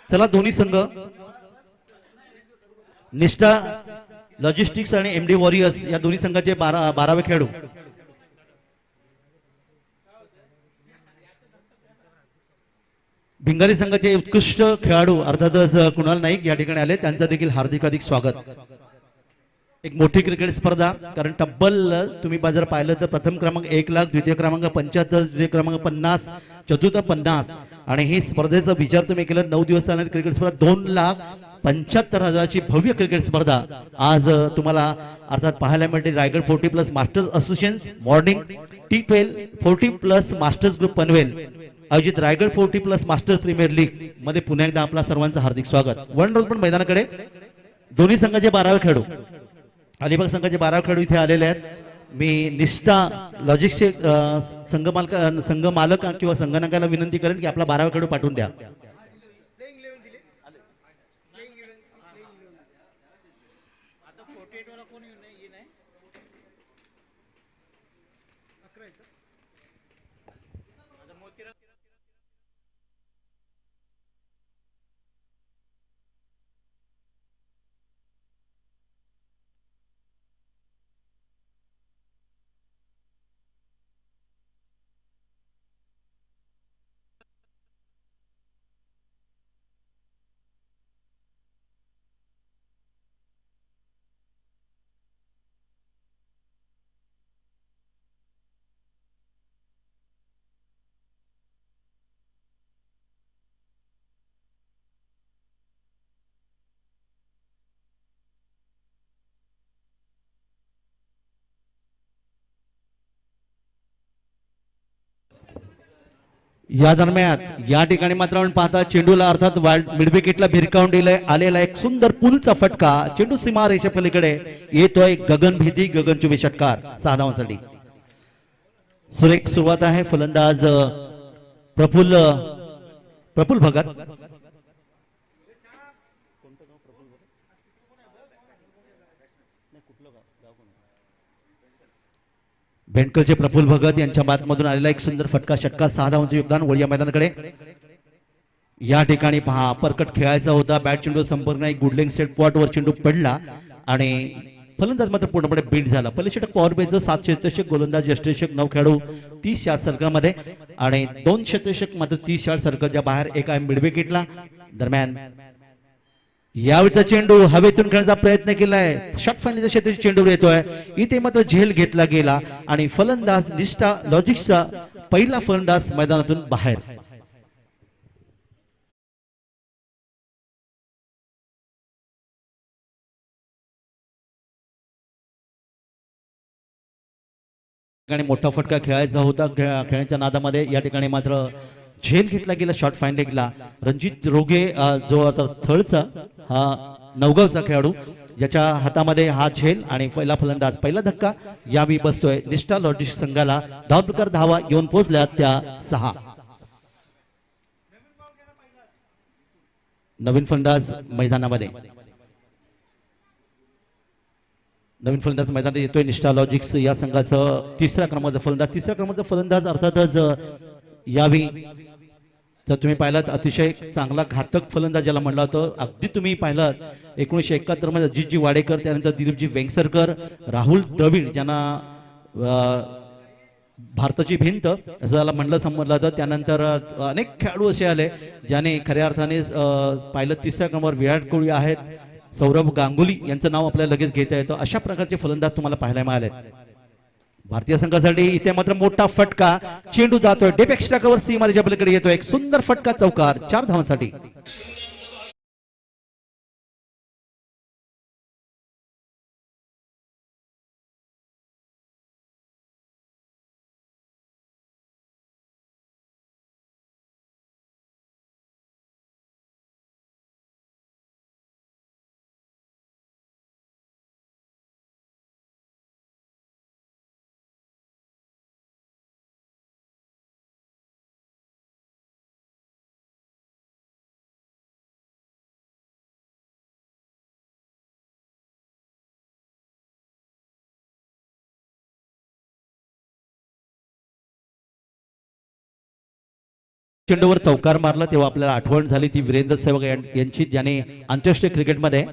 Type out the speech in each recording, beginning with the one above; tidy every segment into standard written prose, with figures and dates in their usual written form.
चला दोन्ही संघ निष्ठा लॉजिस्टिक्स आणि एमडी वॉरियर्स या दोन्ही संघाचे 12वे खेळाडू भिंगारी संघाचे उत्कृष्ट खेळाडू अर्थातच कुणाल नाईक या ठिकाणी आले, त्यांचं देखील हार्दिक स्वागत। एक मोठी क्रिकेट स्पर्धा, कारण तब्बल तुम्ही बाजार पाहिलं तर प्रथम क्रमांक 1 लाख, द्वितीय क्रमांक 75, तृतीय क्रमांक 50, चतुर्थ 50 आणि ही स्पर्धेचा विचार तुम्ही केला 9 दिवस चालणारी क्रिकेट स्पर्धा 2,75,000ची भव्य क्रिकेट स्पर्धा आज तुम्हाला अर्थात पाहायला मिळते। Raigad 40+ masters association morning T12 40+ masters group Panvel आयोजित रायगड 40+ मास्टर्स प्रीमियर लीग मध्ये पुन्हा एकदा आपला सर्वांचं हार्दिक स्वागत। वन रोज पण मैदानाकडे दोन्ही संघाचे 12वे खेळाडू अलिबाग संघाचे 12 खेळाडू इथे आलेले आहेत। मी निष्ठा लॉजिस्टिक संघ मालक किंवा संघनायकाला विनंती करेन की आपला 12वा खेळाडू पाठवून द्या। या दरम्यान या ठिकाणी मात्र आपण पाहता चेंडूला अर्थात मिड विकेटला भिरकावून दिलंय आलेला एक सुंदर पुलचा फटका, चेंडू सीमा रेषे पलीकडे येतोय। गगनभेदी गगनचुंबी षटकार 6 धावांसाठी। सुरेख सुरुवात आहे, फलंदाज प्रफुल्ल भगत भेंडकरचे प्रफुल्ल भगत यांच्या बातमधून आलेला एक सुंदर फटका षटकार 6 धावांचं योगदान। वळिया मैदानाकडे या ठिकाणी पहा परकट खेळायचा होता, बॅट चेंडू संपर्क नाही, गुडलिंग सेट पॉट वर चेंडू पडला आणि फलंदाज मात्र पूर्णपणे बीट झाला। पहिल्या षटक पॉवर बेसचं 7 क्षेत्ररक्षक, गोलंदाज यष्टिरक्षक 9 खेळाडू 30 शॉट सर्कलमध्ये आणि 2 क्षेत्ररक्षक मात्र 30 शॉट सर्कलच्या बाहेर, एक आहे मिड विकेटला। दरम्यान यावेळीचा चेंडू हवेतून खेळण्याचा प्रयत्न केलाय, शॉट फायनलच्या क्षेत्रात चेंडू येतोय, इथे मात्र झेल घेतला गेला आणि फलंदाज निष्ठा लॉजिस्टिक्सचा पहिला फलंदाज मैदानातून बाहेर। मोठा फटका खेळायचा होता, खेळण्याच्या नादामध्ये या ठिकाणी मात्र झेल घेतला गेला शॉट फाइंडिंगला। रणजित रोगे जो आता थर्डचा हा नवगावचा खेळाडू ज्याच्या हातामध्ये हा झेल आणि पहिला फलंदाज पहिला धक्का यावी बसतोय। निष्ठा लॉजिस्टिक्स संघाला धावप्रकार धावा येऊन पोहोचल्या त्या 6। नवीन फलंदाज मैदानामध्ये येतोय निष्ठा लॉजिस्टिक्स या संघाचं तिसऱ्या क्रमांकाचा फलंदाज अर्थातच यावी तर तुम्ही पाहिलात अतिशय चांगला घातक फलंदाज ज्याला म्हणला होतं, अगदी तुम्ही पाहिलात 1971 मध्ये अजितजी वाडेकर, त्यानंतर दिलीपजी वेंगसरकर, राहुल द्रविड ज्यांना भारताची भिंत असं त्याला म्हणलं समजलं जातं, त्यानंतर अनेक खेळाडू असे आले ज्याने खऱ्या अर्थाने पाहिलं तिसऱ्या क्रमांकावर विराट कोहली आहेत, सौरभ गांगुली यांचं नाव आपल्याला लगेच घेता येतं। अशा प्रकारचे फलंदाज तुम्हाला पाहायला मिळाले भारतीय संघासाठी। इथे मात्र मोठा फटका, चेंडू जातोय डेप एक्स्ट्रा कव्हर सीमारेच्या पलीकडे येतोय, एक सुंदर फटका चौकार 4 धावांसाठी। चेंडूवर चौकार मारला तेव्हा आपल्याला आठवण झाली ती वीरेंद्र सेहवाग यांची, ज्याने आंतरराष्ट्रीय क्रिकेटमध्ये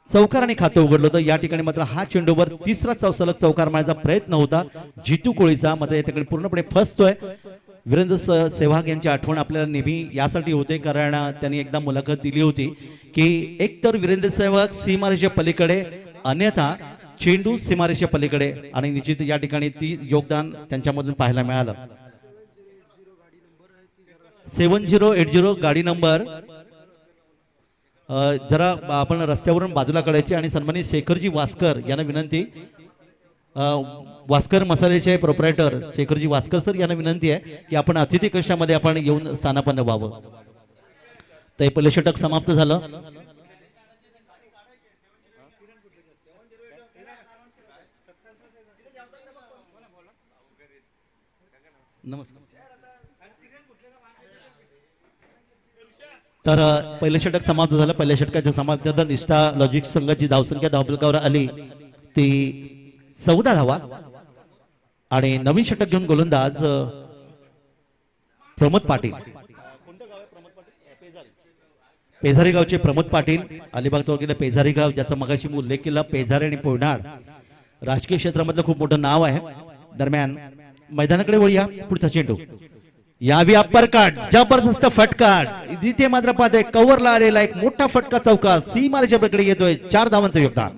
चौकार आणि खातं उघडलं होतं. या ठिकाणी मात्र हा चेंडूवर तिसरा सलग चौकार मारण्याचा प्रयत्न होता जितू कोळीचा, मात्र या ठिकाणी पूर्णपणे फसतोय. वीरेंद्र सेहवाग यांची आठवण आपल्याला नेहमी यासाठी होते कारण त्यांनी एकदा मुलाखत दिली होती की एकतर वीरेंद्र सेहवाग सीमारेषेच्या पलीकडे, अन्यथा चेंडू सीमारेषेच्या पलीकडे, आणि निश्चित या ठिकाणी ती योगदान त्यांच्यामधून पाहायला मिळालं. 7080 गाडी नंबर जरा आपण रस्त्यावरून बाजूला काढायची आणि सन्मानित शेखरजी वास्कर यांना विनंती, वास्कर मसाल्याचे प्रोप्रायटर शेखरजी वास्कर सर यांना विनंती आहे की आपण अतिथी कक्षामध्ये आपण येऊन स्थानापन्न व्हावं. तर हे पहिले षटक समाप्त झालं. नमस्कार. तर पहिले षटक समाप्त झालं. पहिल्या षटकाच्या समाप्तीनंतर निष्ठा लॉजिक संघाची धावसंख्या धावफलकावर आली ती 14 धावा, आणि नवीन षटक घेऊन गोलंदाज प्रमोद पाटील, पेझारी गावचे प्रमोद पाटील, अलिबाग तालुक्यातील पेझारी गाव, ज्याचा मगाशी मी उल्लेख केला. पेझारी आणि पोयनाड राजकीय क्षेत्रामधलं खूप मोठं नाव आहे. दरम्यान मैदानाकडे वळूया. पुढचा चेंडू यावी अप्पर कट, जबरदस्त फटका, इथे मात्र पाहतोय कव्हरला आलेला एक मोठा फटका चौकार सीमारेच्या पलीकडे येतोय. 4 धावांचं योगदान.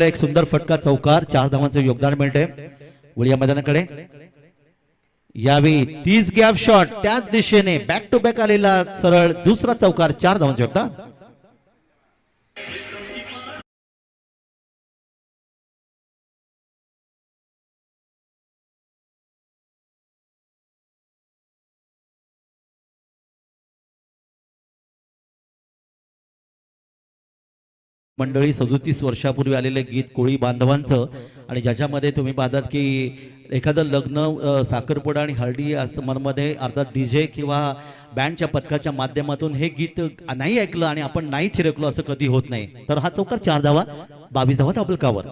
एक सुंदर फटका चौकार, 4 धावांचं योगदान मिळते. वळूया मैदानाकडे. यावेळी 30 गॅप शॉट त्याच दिशेने बॅक टू बॅक आलेला सरळ दुसरा चौकार, 4 धावांचं योगदान. मंडळी 37 वर्षापूर्वी आलेले गीत कोळी बांधवांचं, आणि ज्याच्यामध्ये तुम्ही पाहतात की एखादं लग्न, साखरपुडा आणि हळदी असं मनमध्ये अर्थात डीजे किंवा बँडच्या पथकाच्या माध्यमातून हे गीत नाही ऐकलं आणि आपण नाही थिरकलो असं कधी होत नाही. तर हा चौकार 4 धावा, 22 धावा धावफलकावर.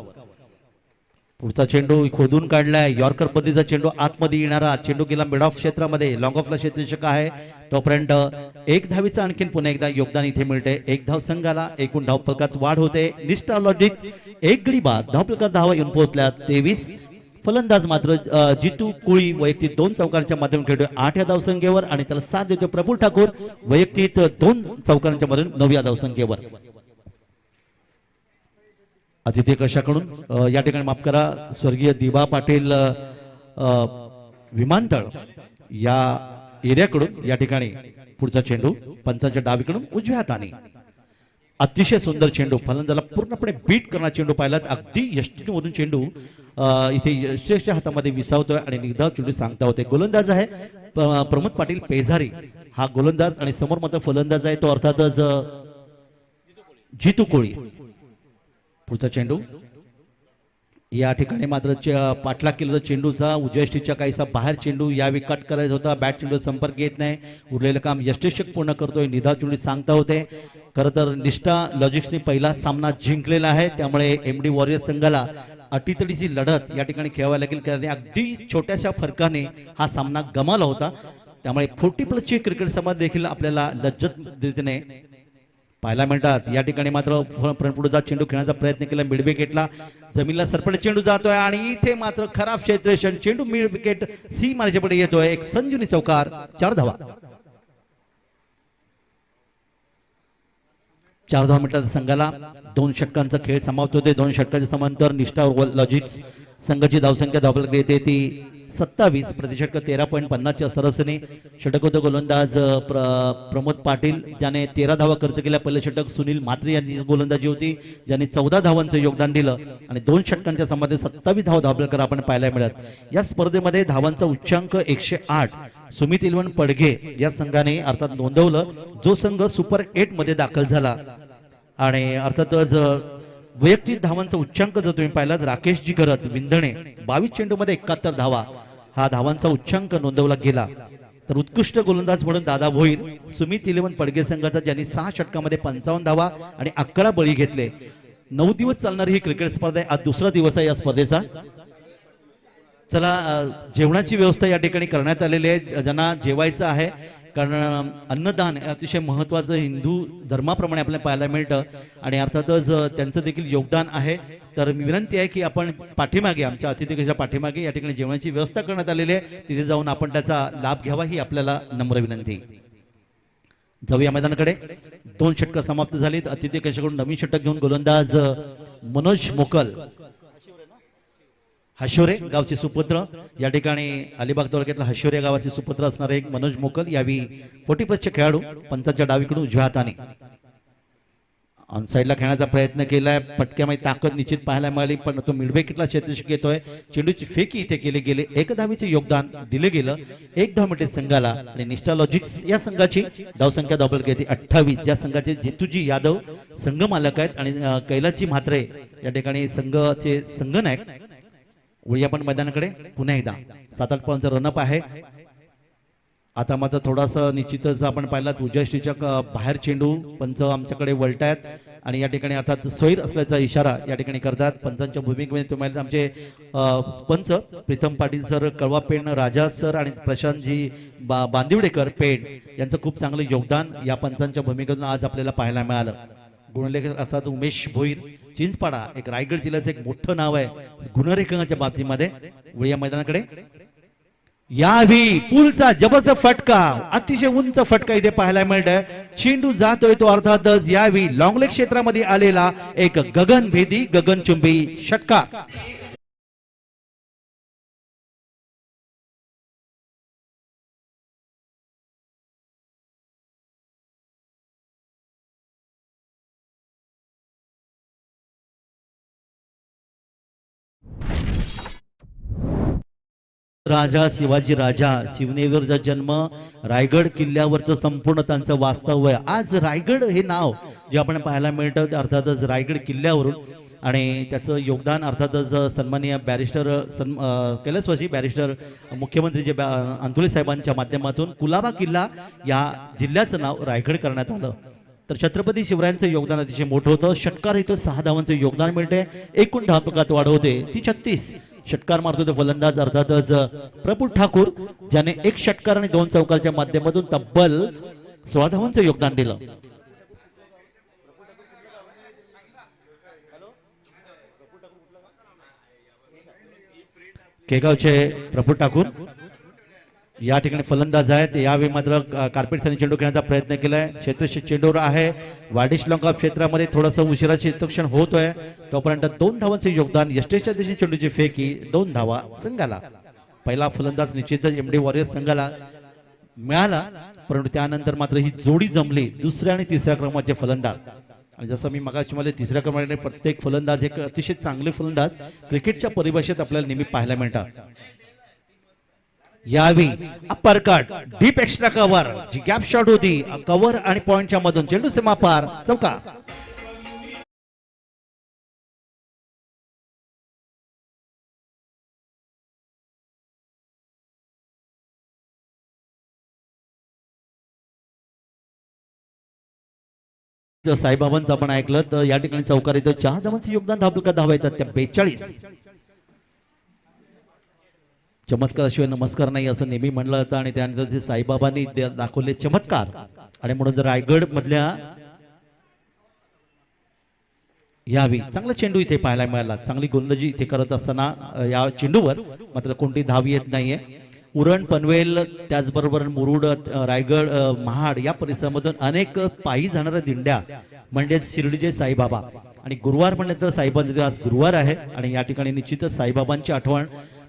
पुढचा चेंडू खोदून काढलाय. यॉर्कर पद्धतीचा चेंडू आतमध्ये येणारा चेंडू गेला मिड ऑफ क्षेत्रामध्ये. लॉंग ऑफला क्षेत्ररक्षक आहे तोपर्यंत 1 धावीचं आणखीन पुन्हा एकदा योगदान इथे मिळते. 1 धाव संघाला. एकूण धावफलकात वाढ होते. निष्ठा लॉजिक 1 गडी बाद. धावफलकात धावा येऊन पोहोचल्या 23. फलंदाज मात्र जितू कोळी वैयक्तिक 2 चौकारांच्या माध्यमातून खेळतोय 8 या धावसंख्येवर, आणि त्याला साथ देतोय प्रफुल्ल ठाकूर वैयक्तिक 2 चौकारांच्या मधून 9 या धावसंख्येवर. अतिथी कशाकडून या ठिकाणी माफ करा, स्वर्गीय दिबा पाटील विमानतळ या एरियाकडून या ठिकाणी पुढचा चेंडू पंचांच्या डावीकडून उजव्या हाताने. अतिशय सुंदर चेंडू, फलंदाजाला पूर्णपणे बीट करणारा चेंडू पाहिला. अगदी यष्टीमधून चेंडू इथे यशच्या हातामध्ये विसावतोय आणि निर्धाव चेंडू सांगता होते. गोलंदाज आहे प्रमोद पाटील पेझारी हा गोलंदाज, आणि समोर मात्र फलंदाज आहे तो अर्थातच जितू कोळी. पुढचा चेंडू या ठिकाणी मात्र पाठलाग केला चेंडूचा उजव्या स्टिकच्या काहीसा बाहेर चेंडू यावेळी कट करायचा होता. बॅट चेंडू संपर्क येत नाही. उरलेलं काम यष्टेशक पूर्ण करतोय. निधाव चेंडू सांगता होते. खरं तर निष्ठा लॉजिक्सने पहिला सामना जिंकलेला आहे, त्यामुळे एमडी वॉरियर संघाला अटीतडीची लढत या ठिकाणी खेळावी लागेल, कारण अगदी छोट्याशा फरकाने हा सामना गमावला होता. त्यामुळे 40+ क्रिकेट समाज देखील आपल्याला लज्जत रीतीने पाहायला मिळतात. या ठिकाणी मात्र पुढचा चेंडू खेळण्याचा प्रयत्न केला. मिड विकेटला जमीनला सरपट चेंडू जातोय, आणि इथे मात्र खराब क्षेत्ररक्षण. चेंडू मिड विकेट सी मार्च्या पुढे येतोय. एक संजीवनी चौकार, 4 धावा. 4 धावा मिनिटाचा संघाला 2 षटकांचा खेळ समाप्त होते. 2 षटकाच्या समांतर निष्ठा लॉजिक्स संघाची धावसंख्या धावफलकात येते ती 27. प्रतिषटक 13.50च्या सरसने. षटक होतं गोलंदाज प्रमोद पाटील ज्याने 13 धावा खर्च केल्या. पहिलं षटक सुनील म्हात्रे यांची गोलंदाजी होती ज्यांनी 14 धावांचं योगदान दिलं, आणि 2 षटकांच्या समाधान 27 धावा धावफलक आपण पाहायला मिळत. या स्पर्धेमध्ये धावांचा उच्चांक 108 सुमित इलवन पडघे या संघाने अर्थात नोंदवलं, जो संघ सुपर 8 मध्ये दाखल झाला. आणि अर्थातच वैयक्तिक धावांचा उच्चांक जर तुम्ही पाहिलात राकेशजी करत विंधणे 22 चेंडूमध्ये 71 धावा, हा धावांचा उच्चांक नोंदवला गेला. तर उत्कृष्ट गोलंदाज म्हणून दादा भोईर सुमित 11 पडगे संघाचा, ज्यांनी 6 षटकामध्ये 55 धावा आणि 11 बळी घेतले. 9 दिवस चालणारी ही क्रिकेट स्पर्धा आहे. आज दुसरा दिवस आहे या स्पर्धेचा. चला, जेवणाची व्यवस्था या ठिकाणी करण्यात आलेली आहे. ज्यांना जेवायचं आहे, कारण अन्नदान अतिशय महत्त्वाचं हिंदू धर्माप्रमाणे आपल्याला पाहायला मिळतं आणि अर्थातच त्यांचं देखील योगदान आहे. तर मी विनंती आहे की आपण पाठीमागे, आमच्या अतिथीच्या पाठीमागे या ठिकाणी जेवणाची व्यवस्था करण्यात आलेली आहे. तिथे जाऊन आपण त्याचा लाभ घ्यावा ही आपल्याला नम्र विनंती. जाऊया मैदानाकडे. 2 षटकं समाप्त झालीत. अतिथी कशाकडून नवीन षटक घेऊन गोलंदाज मनोज मोकल, हशोरे गावचे सुपुत्र, या ठिकाणी अलिबाग तालुक्यातला हशोरे गावाचे सुपुत्र असणारे एक मनोज मोकल यावी 40+ खेळाडू पंचाच्या डावीकडून उजव्या हाताने ऑन साईडला खेळण्याचा प्रयत्न केलाय. फटक्यामध्ये ताकद निश्चित पाहायला मिळाली, पण तो मिडविकेटला क्षेत्ररक्षक येतोय. चेंडूची फेकी इथे केले गेले. 1 धावीचे योगदान दिले गेलं. 1 धाव मिळते संघाला आणि निष्ठा लॉजिक्स या संघाची धावसंख्या दाखल घेते 28. ज्या संघाचे जितूजी यादव संघ मालक आहेत आणि कैलाची म्हात्रे या ठिकाणी संघाचे संघनायक. वळूया आपण मैदानाकडे. पुन्हा एकदा 7-8 पॉईंटचा रनअप आहे. आता मात्र थोडासा निश्चितच आपण पाहिला उजयश्रीच्या बाहेर चेंडू पंच आमच्याकडे वळतायत आणि या ठिकाणी अर्थात सोयीर असल्याचा इशारा या ठिकाणी करतात. पंचांच्या भूमिकेमध्ये तुम्हाला आमचे पंच प्रीतम पाटील सर, कळवा पेण राजा सर आणि प्रशांतजी बांदिवडेकर पेण यांचं खूप चांगलं योगदान या पंचांच्या भूमिकेतून आज आपल्याला पाहायला मिळालं. गुणलेखक अर्थात उमेश भोईर, चिंचपाडा, एक रायगड जिल्ह्याचं एक मोठं नाव आहे गुणरेखांच्या बाबतीमध्ये. वळूया मैदानाकडे. यावी पूलचा जबरदस्त फटका, अतिशय उंच फटका इथे पाहायला मिळतोय. चेंडू जातोय तो अर्थातच यावी लॉंगलेग क्षेत्रामध्ये आलेला एक गगनभेदी गगनचुंबी षटकार. राजा शिवाजी राजा, शिवनेरीचा जन्म, रायगड किल्ल्यावरचं संपूर्ण त्यांचं वास्तव्य. आज रायगड हे नाव जे आपण पाहायला मिळतं ते अर्थातच रायगड किल्ल्यावरून आणि त्याचं योगदान अर्थातच सन्माननीय बॅरिस्टर कैलासवासी बॅरिस्टर मुख्यमंत्री जे अंतुले साहेबांच्या माध्यमातून कुलाबा किल्ला या जिल्ह्याचं नाव रायगड करण्यात आलं. तर छत्रपती शिवरायांचं योगदान अतिशय मोठं होतं. षटकार इथं 6 धावांचं योगदान मिळते. एकूण धावपकात वाढ होते ती 36. षटकार मारतो तो फलंदाज अर्थातच प्रफुल्ल ठाकूर, ज्याने 1 षटकार आणि 2 चौकारच्या माध्यमातून तब्बल 16 धावांचं योगदान दिलं. केगावचे प्रफुल्ल ठाकूर या ठिकाणी फलंदाज आहेत. यावेळी मात्र कार्पेटसाठी चेंडू खेळण्याचा प्रयत्न केलाय. क्षेत्ररक्षक चेंडूवर आहे. वाडिश लॉंग क्षेत्रामध्ये थोडंसं उशिरा क्षेत्ररक्षण होतोय. तोपर्यंत 2 धावांचे योगदान. यष्टेच्या दिशेने चेंडूची फेकी, 2 धावा संघाला. पहिला फलंदाज निश्चितच एमडी वॉरियर्स संघाला मिळाला, परंतु त्यानंतर मात्र ही जोडी जमली. दुसऱ्या आणि तिसऱ्या क्रमांकाचे फलंदाज. आणि जसं मी मगाशी मला तिसऱ्या क्रमांकाने प्रत्येक फलंदाज एक अतिशय चांगले फलंदाज क्रिकेटच्या परिभाषेत आपल्याला नेहमी पाहायला मिळतात. यावी अपरकट, डीप एक्स्ट्रा कव्हर, जी गॅप शॉट होती कव्हर आणि पॉइंटच्या मधून चेंडू सीमा पार, चौका. साईबाबांचं आपण ऐकलं तर या ठिकाणी चौकार इथं 4 धावांचं योगदान. धाव येतात त्या 42. चमत्कार शिवाय नमस्कार नाही असं नेहमी म्हणलं जातं आणि त्यानंतर जे साईबाबांनी दाखवले चमत्कार आणि म्हणून रायगड मधल्या यावी चांगला चेंडू इथे पाहायला मिळाला. चांगली गोलंदाजी इथे करत असताना या चेंडूवर मात्र कोणती धाव येत नाहीये. उरण, पनवेल, त्याचबरोबर मुरुड, रायगड, महाड या परिसरामधून अनेक पायी जाणाऱ्या दिंड्या म्हणजे शिर्डीचे साईबाबा आणि गुरुवार म्हणले तर साईबाबांचे आज गुरुवार आहे आणि या ठिकाणी निश्चितच साईबाबांची आठवण,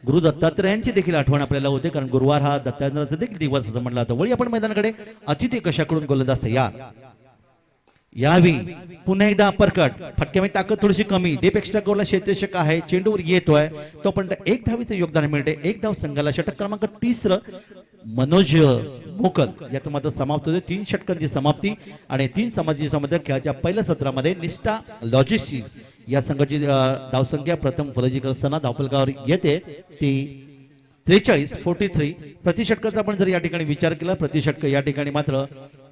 गुरु दत्तात्रयांची देखील आठवण आपल्याला होते, कारण गुरुवार हा दत्तात्रयाचा देखील दिवस असं म्हणलं जातं. वळी आपण मैदानाकडे. अतिथी कशाकडून गोलंदाज तयार. यावी पुन्हा एकदा अपरकट, फटक्यामध्ये ताकद थोडीशी कमी, डीप एक्स्ट्रा गोलला क्षेत्ररक्षक आहे, चेंडूवर येतोय तो पण 1 धावीचं योगदान मिळते. 1 धाव संघाला. षटक क्रमांक 30 मनोज मोकल याचं मात्र समाप्त होते. 3 षटकांची समाप्ती आणि 3 समाजाची समाप्ती. खेळाच्या पहिल्या सत्रामध्ये निष्ठा लॉजिस्टिक्स या संघाची धावसंख्या प्रथम फलंदाजी करत असताना धावफलकावर येते ती 43 प्रतिषटकाचा आपण जर या ठिकाणी विचार केला, प्रतिषटक या ठिकाणी मात्र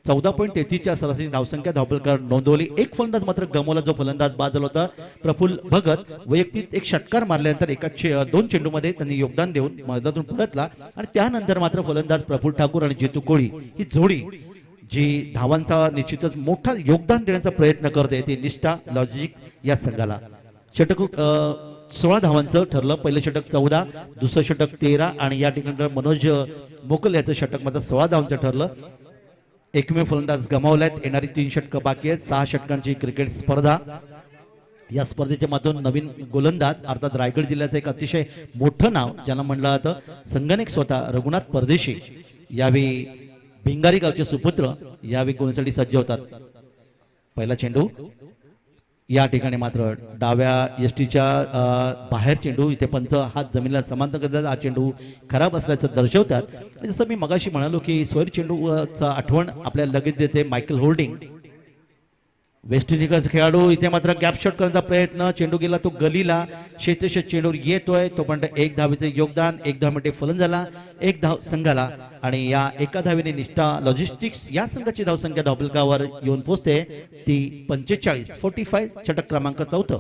14.33च्या सरासरी धावसंख्या धावपलकार नोंदवली. एक फलंदाज मात्र गमावला, जो फलंदाज बाद झाला होता प्रफुल्ल भगत. वैयक्तिक एक षटकार मारल्यानंतर दोन चेंडूमध्ये त्यांनी योगदान देऊन मैदानातून परतला आणि त्यानंतर मात्र फलंदाज प्रफुल्ल ठाकूर आणि जितू कोळी ही जोडी जी धावांचा निश्चितच मोठा योगदान देण्याचा प्रयत्न करते, ती निष्ठा लॉजिक या संघाला. षटक 16 धावांचं ठरलं. पहिलं षटक 14, दुसरं षटक 13 आणि या ठिकाणी मनोज मोकल याचं षटक मात्र 16 धावांचं ठरलं. एकमेव फलंदाज गमावल्यात. येणारी 3 षटकं बाकी आहेत. 6 षटकांची क्रिकेट स्पर्धा. या स्पर्धेच्या माध्यमातून नवीन गोलंदाज अर्थात रायगड जिल्ह्याचं एक अतिशय मोठं नाव ज्यांना म्हणलं जातं संगणक स्वतः रघुनाथ परदेशी यावेळी भिंगारी गावचे सुपुत्र यावेळी गोलंदाजीसाठी सज्ज होतात. पहिला चेंडू या ठिकाणी मात्र डाव्या यष्टीच्या बाहेर चेंडू, इथे पंच हात जमिनीला समांतर करतात. हा चेंडू खराब असल्याचं दर्शवतात. आणि जसं मी मगाशी म्हणालो की स्वैर चेंडूचा आठवण आपल्याला लगेच देते मायकल होल्डिंग, वेस्ट इंडिजचा खेळाडू. इथे मात्र गॅप शॉट करण्याचा प्रयत्न, चेंडू गेला तो गलीला. क्षेत्रक्षक चेंडू येतोय तोपर्यंत 1 धावेचे योगदान, 1 धावेमध्ये फलंदाजाला, 1 धाव संघाला. आणि या एका धावेने निष्ठा लॉजिस्टिक्स या संघाची धावसंख्या धावफलकावर येऊन पोहोचते ती 45 षटक क्रमांक 4.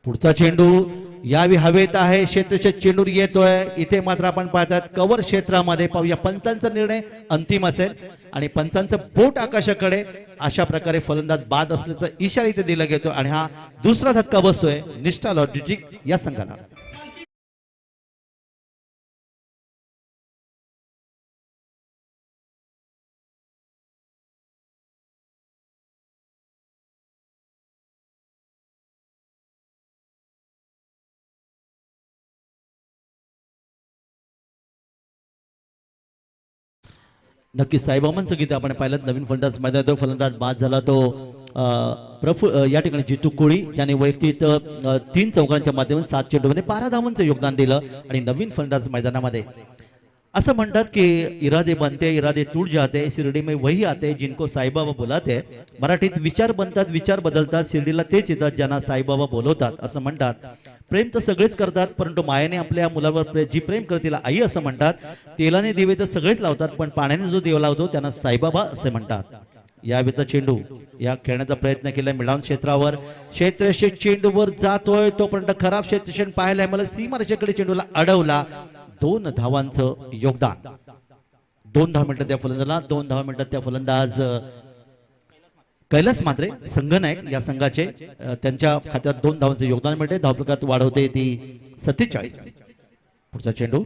पुढचा चेंडू यावेळी हवेत आहे. क्षेत्रक्षक चेंडू येतोय. इथे मात्र आपण पाहतात कव्हर क्षेत्रामध्ये पाहूया पंचांचा निर्णय अंतिम असेल आणि पंचांचं बोट आकाशाकडे. अशा प्रकारे फलंदाज बाद असल्याचा इशारा इथे दिला गेतो आणि हा दुसरा धक्का बसतोय निष्ठा लॉजिस्टिक या संघाला. नक्की साईबाबांचं गीत आपण पाहिलं. नवीन फलंदाज मैदानात फलंदाज बाद झाला तो या ठिकाणी जितू कोळी, ज्याने वैयक्तिक 3 चौकांच्या माध्यमातून 7 चेंडूमध्ये 12 धावांचं योगदान दिलं. आणि नवीन फलंदाज मैदानामध्ये असं म्हणतात की इरादे बनते इरादे टूट जाते, शिर्डी में वही आते जिनको साईबाबा बोलाते. मराठीत विचार बनतात विचार बदलतात, शिर्डीला तेच येतात ज्यांना साईबाबा बोलवतात असं म्हणतात. प्रेम तर सगळेच करतात, परंतु मायेने आपल्या मुलावर जी प्रेम करते तिला आई असं म्हणतात. तेलाने दिवे तर सगळेच लावतात, पण पाण्याने जो देव लावतो त्यांना साईबाबा असे म्हणतात. यावेळीचा चेंडू या खेळण्याचा प्रयत्न केला मिडॉन क्षेत्रावर. क्षेत्ररक्षक चेंडूवर जातोय तोपर्यंत खराब क्षेत्ररक्षण पाहायला मला सीमारेषेकडे चेंडूला अडवला. 2 धावांचं योगदान. 2 धाव मिनिटात त्या फलंदाजाला, 2 धाव मिनिटात त्या फलंदाज कैलास मात्रे संघनायक या संघाचे त्यांच्या खात्यात 2 धावांचं योगदान मिळते. धावफलकात वाढवते ती 47. पुढचा चेंडू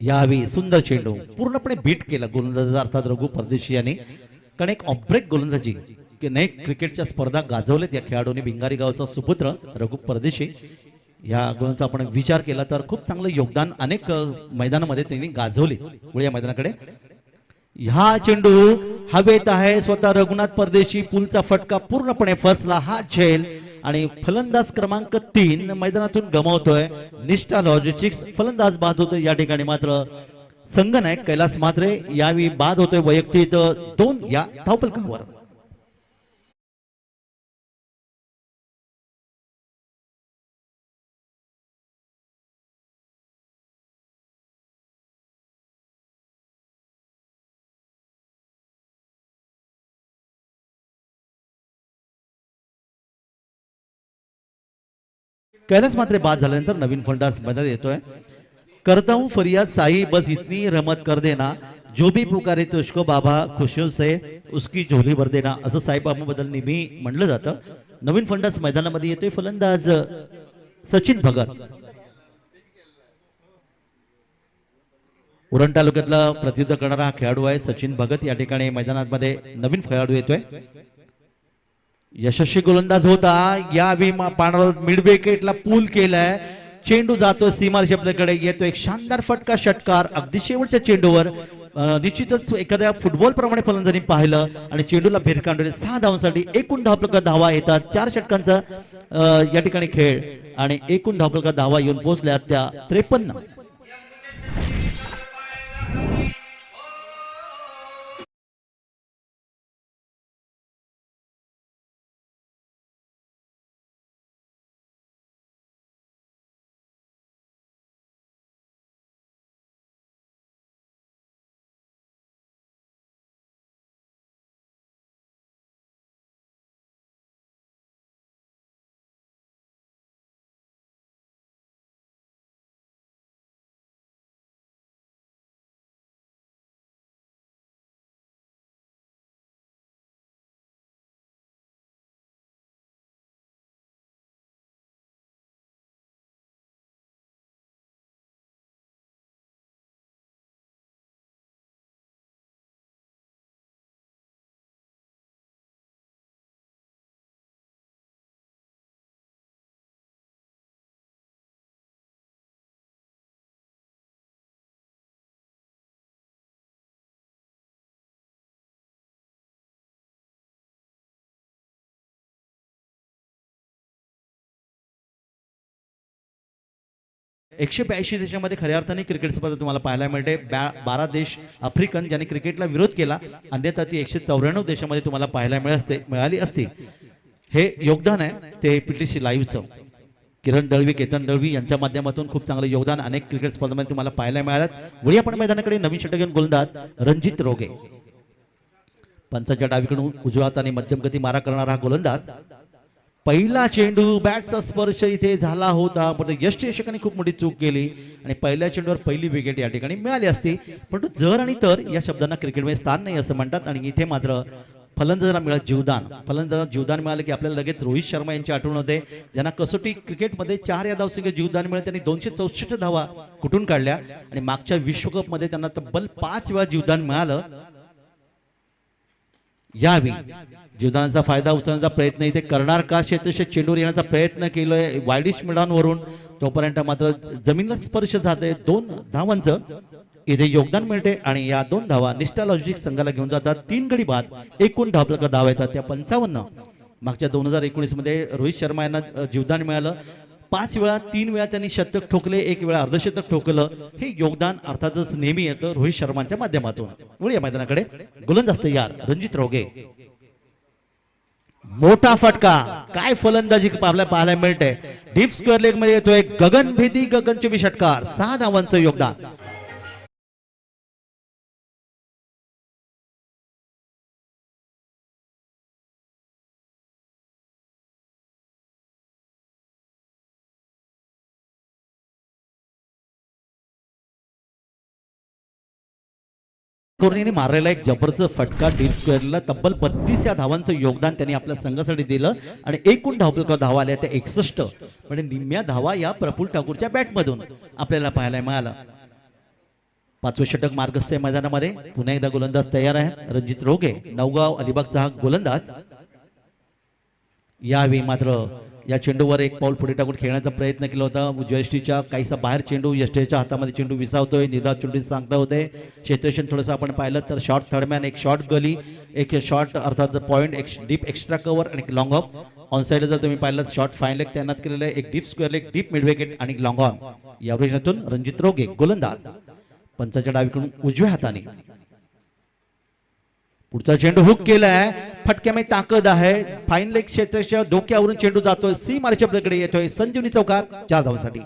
यावेळी सुंदर चेंडू पूर्णपणे बीट केला गोलंदाज अर्थात रघु परदेशी यांनी. कारण एक ऑफब्रेक गोलंदाजी की नाही क्रिकेटच्या स्पर्धा गाजवल्यात या खेळाडूंनी. भिंगारी गावचा सुपुत्र रघु परदेशी या गोलंदाजाचा आपण विचार केला तर खूप चांगलं योगदान अनेक मैदानामध्ये त्यांनी गाजवले. या मैदानाकडे हा चेंडू हवेत आहे. स्वतः रघुनाथ परदेशी पुलचा फटका पूर्णपणे फसला. हा झेल आणि फलंदाज क्रमांक 3 मैदानातून गमावतोय निष्ठा लॉजिस्टिक्स. फलंदाज बाद होतोय या ठिकाणी मात्र संघनायक कैलास मात्रे यावेळी बाद होतोय वैयक्तिक 2 या धावफलकावर. कैलास मात्रे बाद झाल्यानंतर नवीन फलंदाज मैदानात येतोय. करता हूं फरियाद साई बस इतनी रहमत कर देना, जो भी पुकारे तुझको बाबा खुशियों से उसकी झोली भर देना असं साईबाबांबद्दल नेहमी म्हणलं जातं. नवीन फलंदाज मैदानामध्ये येतोय फलंदाज सचिन भगत. उरण तालुक्यातला प्रतिनिधित्व करणारा हा खेळाडू आहे सचिन भगत. या ठिकाणी मैदानामध्ये नवीन खेळाडू येतोय. यशस्वी गोलंदाज होता. यावेळी पाण्यावर मिड विकेटला पूल केलाय. चेंडू जातो सीमारेषेकडे, येतो एक शानदार फटका षटकार अगदी शेवटच्या चेंडूवर. निश्चितच एखाद्या फुटबॉल प्रमाणे फलंदाजांनी पाहिलं आणि चेंडूला भिरकांडले. 6 धावांसाठी एकूण धावफलकात धावा येतात. 4 षटकांचा या ठिकाणी खेळ आणि एकूण धावफलकात धावा येऊन पोहोचल्या त्या 53. 182 देशामध्ये खऱ्या अर्थाने क्रिकेट स्पर्धा तुम्हाला पाहायला मिळते. 12 देश आफ्रिकन ज्यांनी क्रिकेटला विरोध केला, अन्यथा ती 194 देशामध्ये तुम्हाला पाहायला मिळाली असती. हे योगदान आहे ते PTC लाईव्हचं. किरण दळवी, केतन दळवी यांच्या माध्यमातून खूप चांगलं योगदान अनेक क्रिकेट स्पर्धांमध्ये तुम्हाला पाहायला मिळालं. वळी आपण मैदानाकडे नवीन षटक घेऊन गोलंदाज रणजित रोगे. पंचाच्या डावीकडून उजव्या हाताने मध्यम गती मारा करणारा हा गोलंदाज. पहिला चेंडू बॅटचा स्पर्श इथे झाला होता, पण यष्टीरक्षकांनी खूप मोठी चूक केली आणि पहिल्या चेंडूवर पहिली विकेट या ठिकाणी मिळाली असती. परंतु जर आणि तर या शब्दांना क्रिकेटमध्ये स्थान नाही असं म्हणतात. आणि इथे मात्र फलंदाजाला मिळालं जीवदान. फलंदाजाला जीवदान मिळालं की आपल्याला लगेच रोहित शर्मा यांची आठवण होते, ज्यांना कसोटी क्रिकेटमध्ये 4 या धावसंख्या जीवदान मिळालं. त्यांनी 264 धावा कुठून काढल्या आणि मागच्या विश्वकपमध्ये त्यांना तब्बल 5 वेळा जीवदान मिळालं. यावी जीवदानाचा फायदा उचलण्याचा प्रयत्न इथे करणार का क्षेत्ररक्षक चेंडूवर येण्याचा प्रयत्न केलोय वायडिश मिडॉनवरून, तोपर्यंत मात्र जमिनीला स्पर्श जाते. 2 धावांचं इथे योगदान मिळते आणि या 2 धावा निष्ठा लॉजिक संघाला घेऊन जातात. 3 गडी बाद, एकूण धावा येतात त्या 55. मागच्या 2019 मध्ये रोहित शर्मा यांना जीवदान मिळालं. 5 वेळा 3 वेळा त्यांनी शतक ठोकले, 1 वेळा अर्धशतक ठोकलं. हे योगदान अर्थातच नेहमी येतं रोहित शर्मांच्या माध्यमातून. वळूया मैदानाकडे गोलंदाज तयार रणजित रोगे. मोठा फटका, काय फलंदाजी आपल्याला पाहायला मिळते. डीप स्क्वेअर लेग मध्ये येतोय गगनभेदी गगनचुंबी षटकार. 6 धावांचं योगदान. कोर्नीने मारलेला एक जबरदस्त फटका डीप स्क्वेअरला. तब्बल 32 या धावांचं योगदान त्यांनी आपल्या संघासाठी दिलं आणि एकूण धावा आल्या त्या 61. म्हणजे निम्म्या धावा या प्रफुल्ल ठाकूरच्या बॅटमधून आपल्याला पाहायला मिळाला. 5वं षटक मार्गस्थ मैदानामध्ये. पुन्हा एकदा गोलंदाज तयार आहे रणजित रोगे. नवगाव अलिबागचा हा गोलंदाज. यावेळी मात्र या चेंडूवर एक पाऊल पुढे टाकून खेळण्याचा प्रयत्न केला होता. उजव्या काहीसा बाहेर चेंडू, यष्टीच्या हातामध्ये चेंडू विसावतोय. निदा चेंडू सांगता होते. क्षेत्ररक्षण थोडंसं आपण पाहिलं तर शॉर्ट थर्डमॅन, एक शॉर्ट गली, एक शॉर्ट अर्थात पॉईंट, एक डीप एक्स्ट्रा कव्हर आणि एक लॉंग ऑफ. ऑन साईडला जर तुम्ही पाहिलं शॉर्ट फाईन लेग तैनात केलेलं आहे. एक deep square leg, deep mid wicket आणि लॉंग ऑन. या प्रश्नातून रणजित रोगे गोलंदाज. पंचाच्या डावीकडून उजव्या हाताने पुढचा चेंडू हुक केलाय. फटक्यामध्ये ताकद आहे. फाईन लेग क्षेत्राच्या डोक्यावरून चेंडू जातोय, सी मार्च्या पलीकडे येतोय. संजीवनी चौकार 4 धावांसाठी.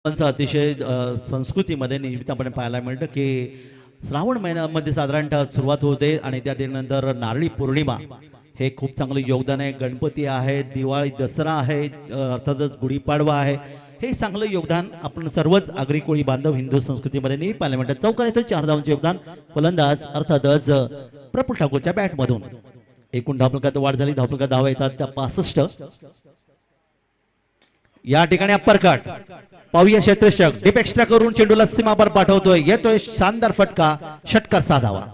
अतिशय संस्कृतीमध्ये नियमितपणे पाहायला मिळतं की श्रावण महिन्यामध्ये साधारणतः सुरुवात होते आणि त्यानंतर नारळी पौर्णिमा हे खूप चांगलं योगदान आहे. गणपती आहे, दिवाळी, दसरा आहे, अर्थातच गुढीपाडवा आहे. हे चांगलं योगदान आपण सर्वच आगरी कोळी बांधव हिंदू संस्कृतीमध्ये नेहमी पाहायला मिळतं. चौकार येतो 4 धावांचे योगदान. फलंदाज अर्थातच प्रफुल्ल ठाकूरच्या बॅटमधून. एकूण धावफलकात वाढ झाली. धावफलकात धावा येतात त्या 65. या ठिकाणी अप्पर कट पाहूया. क्षेत्ररक्षक डीप एक्स्ट्रा करून चेंडूला सीमापार पाठवतोय. येतोय शानदार फटका, षटकार 6 धावा.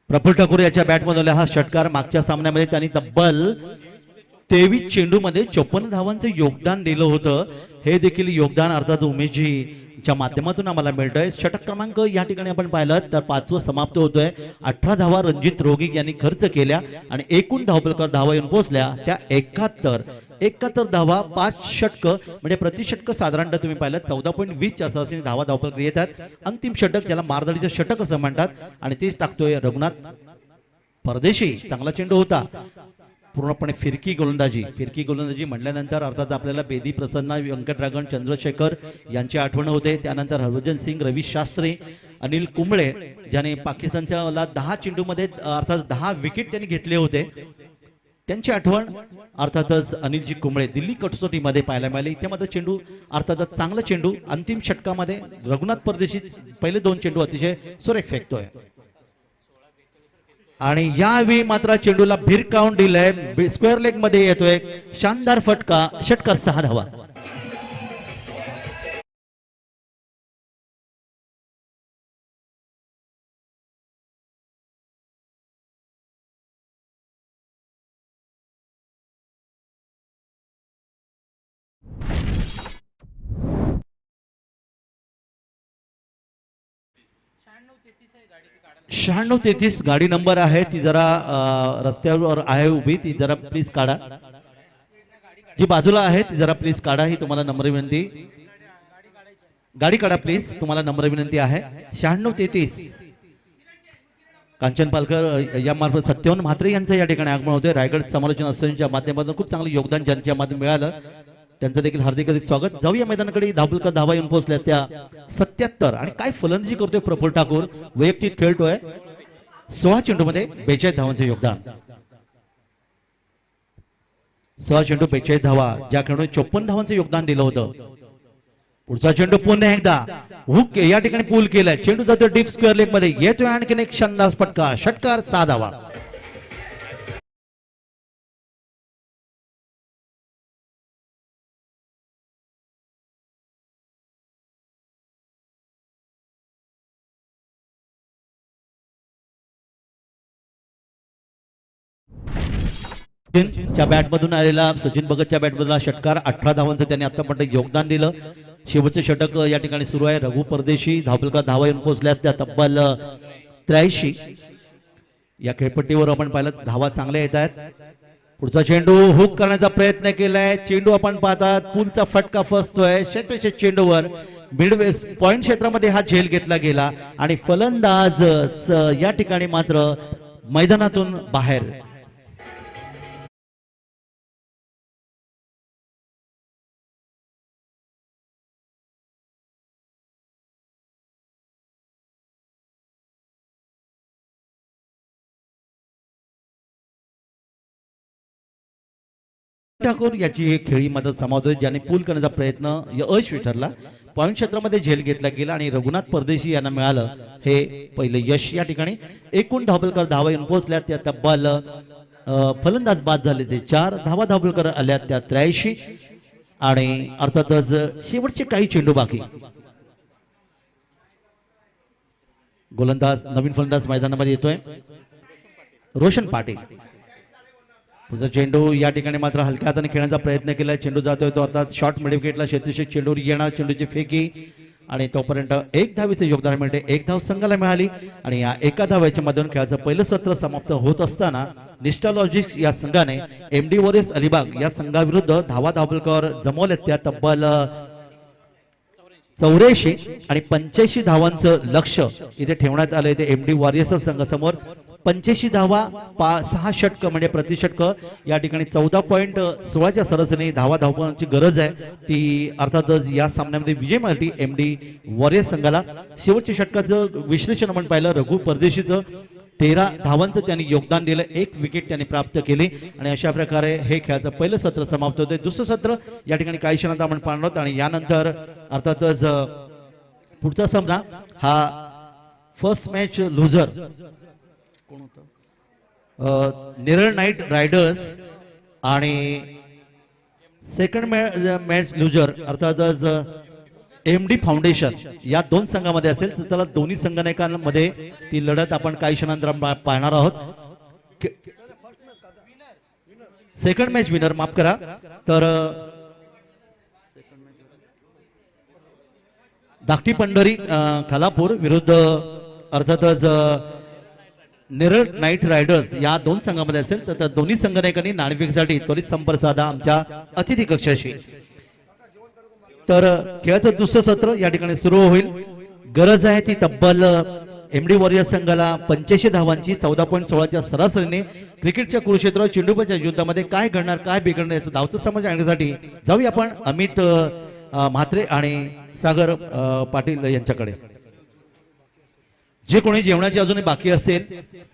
प्रफुल्ल ठाकूर याच्या बॅटमधून हा षटकार. मागच्या सामन्यामध्ये त्यांनी तब्बल 23 चेंडूमध्ये 54 धावांचं योगदान दिलं होतं. हे देखील योगदान अर्थात उमेशजीच्या माध्यमातून आम्हाला मिळतंय. षटक क्रमांक या ठिकाणी आपण पाहिलं तर 5वं समाप्त होतोय. 18 धावा रणजित रोगे यांनी खर्च केल्या आणि एकूण धावफलकावर धावा येऊन पोहोचल्या त्या 71 धावा. 5 षटक म्हणजे प्रति षटक साधारणतः तुम्ही पाहिलं 14.20 सरासरी धावा धावफलकावर येतात. अंतिम षटक ज्याला मारदळीचं षटक असं म्हणतात आणि तेच टाकतोय रघुनाथ परदेशी. चांगला चेंडू होता. पूर्णपणे फिरकी गोलंदाजी म्हटल्यानंतर अर्थात आपल्याला बेदी प्रसन्न, व्यंकटरागण, चंद्रशेखर यांची आठवण होते. त्यानंतर हरभजन सिंग, रवी शास्त्री, अनिल कुंबळे ज्याने पाकिस्तानच्या 10 चेंडूमध्ये अर्थात 10 विकेट त्यांनी घेतले होते. त्यांची आठवण अर्थातच अनिलजी कुंबळे दिल्ली कसोटीमध्ये पाहायला मिळाले. इथे मात्र चेंडू अर्थातच चांगला चेंडू अंतिम षटकामध्ये रघुनाथ परदेशी पहिले 2 चेंडू अतिशय सुरेख फेकतोय आणि यावेळी मात्र चेंडूला भिरकावून दिलंय. स्क्वेअर लेग मध्ये येतोय शानदार फटका. षटकार 6 धावा. शहाण्णव 33 गाडी नंबर आहे ती जरा रस्त्यावर आहे उभी ती जरा प्लीज काढा. जी बाजूला आहे ती जरा प्लीज काढा. ही तुम्हाला नम्र विनंती. गाडी काढा प्लीज तुम्हाला नम्र विनंती आहे. 96 33 कांचन पालकर या मार्फत सत्यवन म्हात्रे यांचं या ठिकाणी आगमन होते. रायगड समालोचन असोसिएशनच्या माध्यमातून खूप चांगलं योगदान ज्यांच्या माध्यमातून मिळालं त्यांचं देखील हार्दिक स्वागत. जाऊया मैदानाकडे. धावलकर धावा येऊन पोहोचल्या त्या 77 आणि काय फलंदाजी करतोय प्रफुल्ल ठाकूर. वैयक्तिक खेळतोय 16 चेंडूमध्ये 42 धावांचे योगदान. 16 चेंडू 42 धावा ज्या खेळून 54 धावांचं योगदान दिलं होतं. पुढचा चेंडू पुन्हा एकदा हुक या ठिकाणी पूल केलाय. चेंडू जातोय डीप स्क्वेअर लेग मध्ये. येतोय आणखीन एक शानदार फटका. षटकार 6 धावा. च्या बॅट मधून आलेला सचिन भगतच्या बॅट मधला षटकार 18 धावांचं त्यांनी आतापर्यंत योगदान दिलं. शेवटचे षटक या ठिकाणी सुरू आहे. रघु परदेशी धावलकर धावा येऊन पोहोचल्यात त्या तब्बल 83. या खेळपट्टीवर आपण पाहिलं धावा चांगल्या येत आहेत. पुढचा चेंडू हुक करण्याचा प्रयत्न केलाय. चेंडू आपण पाहतात पूलचा फटका फसतोय. क्षेत्रक्षेत्र चेंडूवर मिड पॉइंट क्षेत्रामध्ये हा झेल घेतला गेला आणि फलंदाज या ठिकाणी मात्र मैदानातून बाहेर. ठाकूर याची खेळी मदत समावतोय ज्याने पूल करण्याचा प्रयत्न यशस्वी ठरला. पॉइंट क्षेत्रामध्ये झेल घेतला गेला आणि रघुनाथ परदेशी यांना मिळालं हे पहिले यश. या ठिकाणी एकूण धावलकर धावा येऊन पोहोचल्या त्या तब्बल फलंदाज बाद झाले ते 4 धावा धावलकर आल्या त्या 83 आणि अर्थातच शेवटचे काही चेंडू बाकी. गोलंदाज नवीन फलंदाज मैदानामध्ये येतोय रोशन पाटील. पुढचा चेंडू या ठिकाणी मात्र हलक्या हाताने खेळण्याचा प्रयत्न केला. चेंडू जातोय तो अर्थात शॉर्ट मिड विकेटला क्षेत्रक्षेत्र चेंडूवर येणार. चेंडूची फेकी आणि तोपर्यंत 1 धावेचे योगदान मिळते. 1 धाव संघाला मिळाली आणि या एका धावेच्या मधून खेळाचं पहिलं सत्र समाप्त होत असताना निष्ठा लॉजिक्स या संघाने एमडी वॉरियर्स अलिबाग या संघाविरुद्ध धावा धावलकर जमवल्यात त्या तब्बल 84 आणि 85 धावांचं लक्ष इथे ठेवण्यात आलंय. ते एमडी वॉरियर्स संघासमोर 85 धावा 6 षटक म्हणजे प्रतिषटक या ठिकाणी 14.16च्या सरासरीने धावा धावण्याची गरज आहे. ती अर्थातच या सामन्यामध्ये विजय मिळाली एमडी वॉरियर्स संघाला. शेवटच्या षटकाचं विश्लेषण आपण पाहिलं. रघु परदेशीचं 13 धावांचं त्यांनी योगदान दिलं. 1 विकेट त्यांनी प्राप्त केली आणि अशा प्रकारे हे खेळाचं पहिलं सत्र समाप्त होते. दुसरं सत्र या ठिकाणी काही क्षणात आपण पाहणार आहोत आणि यानंतर अर्थातच पुढचा सामना हा first match लुझर Neral night riders आणि सेकंड मॅच लुझर अर्थातच एमडी फाउंडेशन या 2 संघामध्ये असेल. तर त्याला दोन्ही संघांमध्ये ती लढत आपण काही क्षणांतर पाहणार आहोत. सेकंड मॅच विनर माफ करा तर धाकटी पंढरी खालापूर विरुद्ध अर्थातच नेरळ नाईट रायडर्स या 2 संघामध्ये असेल. तर त्या दोन्ही संघांनी नाणेफेकीसाठी त्वरित संपर्क साधा आमच्या अतिथी कक्षाशी. तर खेळाचं दुसरं सत्र या ठिकाणी सुरू होईल. गरज आहे ती तब्बल एमडी वॉरियर्स संघाला 85 धावांची 14.16च्या सरासरीने. क्रिकेटच्या कुरुक्षेत्रावर चेंडूबाच्या युद्धामध्ये काय घडणार काय बिघडणार याचं धावतं समज आणण्यासाठी जाऊया आपण अमित म्हात्रे आणि सागर पाटील यांच्याकडे. जे कोणी जेवणाची अजूनही बाकी असेल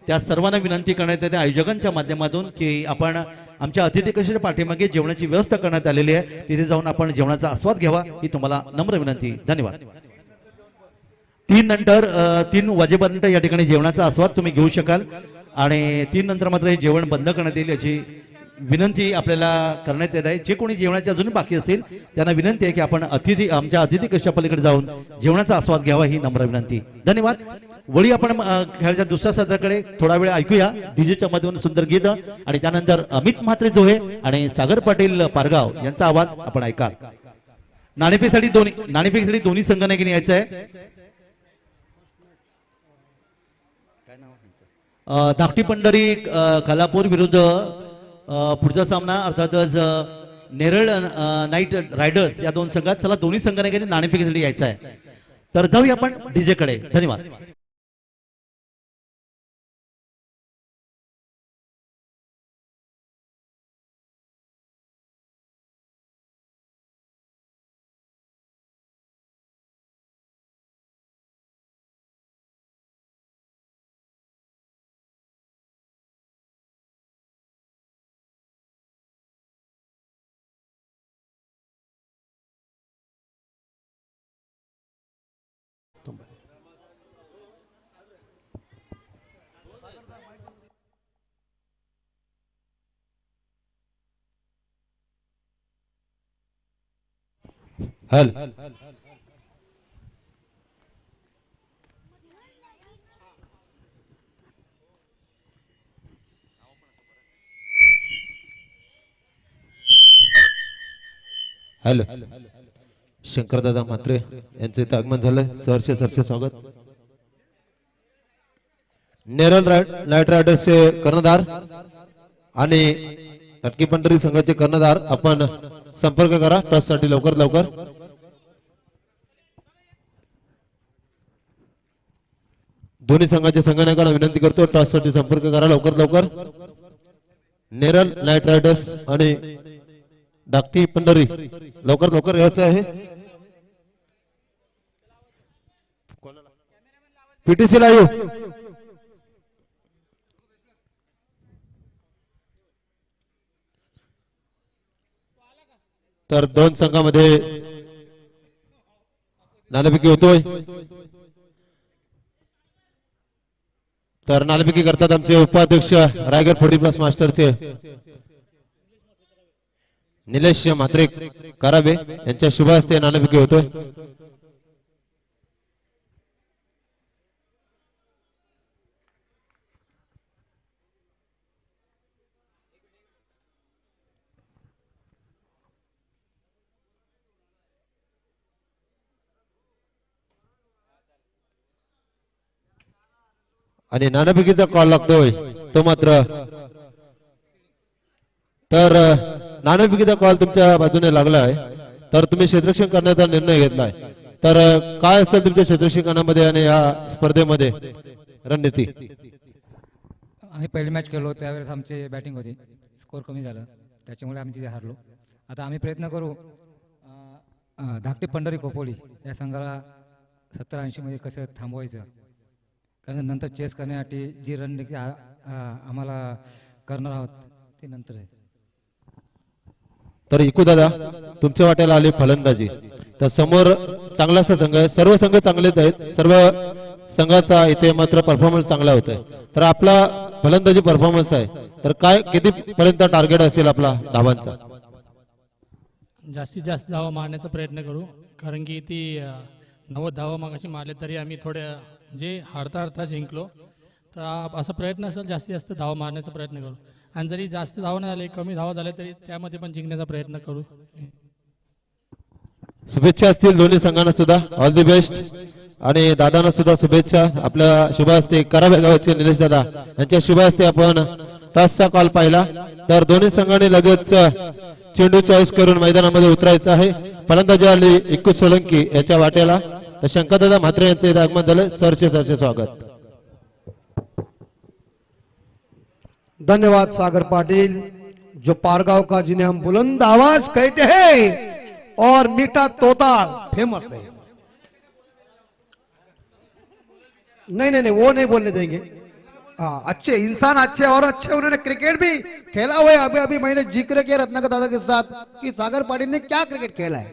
त्या सर्वांना विनंती करण्यात येते आयोजकांच्या माध्यमातून की आपण आमच्या अतिथी कक्षाच्या पाठीमागे जेवणाची व्यवस्था करण्यात आलेली आहे, तिथे जाऊन आपण जेवणाचा आस्वाद घ्यावा ही तुम्हाला नम्र विनंती. धन्यवाद. 3 नंतर 3 वाजेपर्यंत या ठिकाणी जेवणाचा आस्वाद तुम्ही घेऊ शकाल आणि 3 नंतर मात्र हे जेवण बंद करण्यात येईल याची विनंती आपल्याला करण्यात येत आहे. जे कोणी जेवणाचे अजून बाकी असतील त्यांना विनंती आहे की आपण आमच्या अतिथी कक्षा पलीकडे जाऊन जेवणाचा आस्वाद घ्यावा ही नम्र विनंती. धन्यवाद. वळी आपण खेळाच्या दुसऱ्या सत्राकडे थोडा वेळ ऐकूया डीजेच्या मधून सुंदर गीत आणि त्यानंतर अमित म्हात्रे जोहे आणि सागर पाटील पारगाव यांचा आवाज आपण ऐका. नाणेफेकसाठी दोन्ही संघाने यायचं आहे. धाकटी पंढरी खालापूर विरुद्ध पुढचा सामना अर्थातच नेरळ नाईट रायडर्स या 2 संघात. चला दोन्ही संघाने नाणेफेकीसाठी यायचं आहे. तर जाऊया आपण डीजे कडे. धन्यवाद. हल हॅलो शंकरदादा म्हात्रे यांचे इथं आगमन झालंय. सहर्ष स्वागत. नेरळ नाईट रायडर्सचे कर्णधार आणि लटकी पंढरी संघाचे कर्णधार आपण संपर्क करा टॉस साठी लवकर. दोन्ही संघाच्या संघटनांना विनंती करतो टॉस साठी संपर्क करा लवकर. नेरळ नाईट रायडर्स आणि धाकटी पंढरी लवकर यायचं आहे. पीटीसी लाईव्ह तर 2 संघामध्ये नाणेफेकी होतोय. तर नाणेफेकी करतात आमचे उपाध्यक्ष रायगड 40+ मास्टरचे निलेश म्हात्रे कराबे यांच्या शुभ हस्ते नाणेफेकी होतोय. आणि नाणेफेकीचा कॉल लागतोय तो मात्र. तर नाणेफेकीचा कॉल तुमच्या बाजूने लागला आहे तर तुम्ही क्षेत्ररक्षण करण्याचा निर्णय घेतलाय. तर काय असेल तुमच्या क्षेत्ररक्षणामध्ये आणि या स्पर्धेमध्ये रणनीती? आम्ही पहिली मॅच खेळलो त्यावेळेस आमची बॅटिंग होती, स्कोर कमी झालं त्याच्यामुळे आम्ही तिथे हारलो. आता आम्ही प्रयत्न करू धाकटी पंढरी खोपोली या संघाला 70-80 मध्ये कसं थांबवायचं, कारण नंतर चेस करण्यासाठी जी रणनीती आम्हाला करणार आहोत ती नंतर आहे. तर इकू दादा तुमच्या वाट्याला आली फलंदाजी. तर समोर चांगलासा संघ आहे, सर्व संघ चांगलेच आहेत, सर्व संघाचा इथे मात्र परफॉर्मन्स चांगला होतोय. तर आपला फलंदाजी परफॉर्मन्स आहे तर काय किती पर्यंत टार्गेट असेल आपला धावांचा? जास्तीत जास्त धावा मारण्याचा प्रयत्न करू, कारण की ती 90 धावा मागाशी मारले तरी आम्ही थोड्या जे हारता जिंकलो. तर असा प्रयत्न असेल जास्तीत जास्त धावा मारण्याचा प्रयत्न करू. आणि जरी जास्त धावा नाही झाले, कमी धावा झाले तरी त्यामध्ये पण जिंकण्याचा प्रयत्न करू. शुभेच्छा असतील दोन्ही संघांना सुद्धा, ऑल दी बेस्ट. आणि दादांना सुद्धा शुभेच्छा. आपल्या शुभ हस्ते करावे गावाचे निलेश दादा यांच्या शुभ हस्ते आपण टॉसचा कॉल पाहिला. तर दोन्ही संघांनी लगेच चेंडू चॉईस करून मैदानामध्ये उतरायचं आहे. फलंदाजी आली इक्कू सोलंकी याच्या वाट्याला. तर शंकरदादा म्हात्रे यांचे इथे आगमन झालं, सरचे स्वागत. धन्यवाद सागर पाटिल, जो पारगांव का जिन्हें हम बुलंद आवाज कहते हैं और मीठा तोता फेमस है. नहीं नहीं नहीं, वो नहीं बोलने देंगे। हाँ, अच्छे इंसान अच्छे और अच्छे उन्होंने क्रिकेट भी खेला हुआ है। अभी अभी मैंने जिक्र किया रत्नाकर दादा के साथ कि सागर पाटिल ने क्या क्रिकेट खेला है,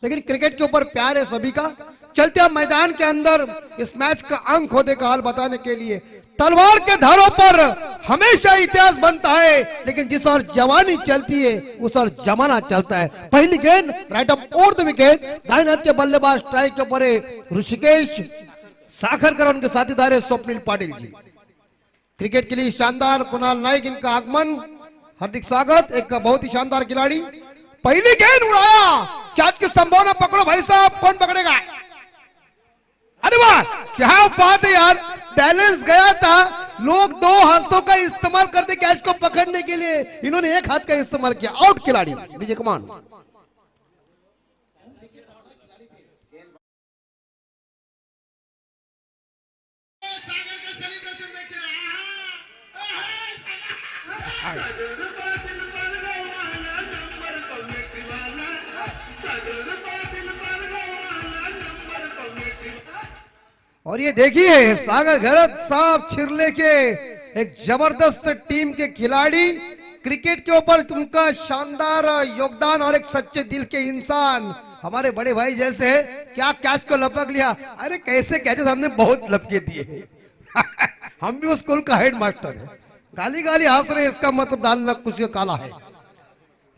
लेकिन क्रिकेट के ऊपर प्यार है सभी का। चलते हैं मैदान के अंदर इस मैच का अंक होने का हाल बताने के लिए। तलवार के धारों पर हमेशा इतिहास बनता है, लेकिन जिस और जवानी चलती है उस और जमाना चलता है। पहली गेंद right of over the wicket, दाहिने हाथ के बल्लेबाज स्ट्राइक के ऊपर ऋषिकेश साखरकर, उनके साथीदार है स्वप्निल पाटिल जी। क्रिकेट के लिए शानदार कुणाल नायक, इनका आगमन हार्दिक स्वागत। एक बहुत ही शानदार खिलाड़ी। पहली गेंद उड़ाया, कैच की संभावना, पकड़ो भाई साहब, कौन पकड़ेगा? अरे वाह, क्या बात है यार, बैलेंस गया था। लोग दो हाथों का इस्तेमाल करते कैच को पकड़ने के लिए, इन्होंने एक हाथ का इस्तेमाल किया। आउट खिलाड़ी विजय कुमार। और ये देखिए सागर घरत साहब छिरले के एक जबरदस्त टीम के खिलाड़ी, क्रिकेट के ऊपर तुमका शानदार योगदान और एक सच्चे दिल के इंसान, हमारे बड़े भाई जैसे है। क्या कैच को लपक लिया, अरे कैसे कैचेस हमने बहुत लपके दिए। हम भी उस स्कूल का हेड मास्टर है, गाली गाली हंस रहे, इसका मतलब डालना कुछ काला है।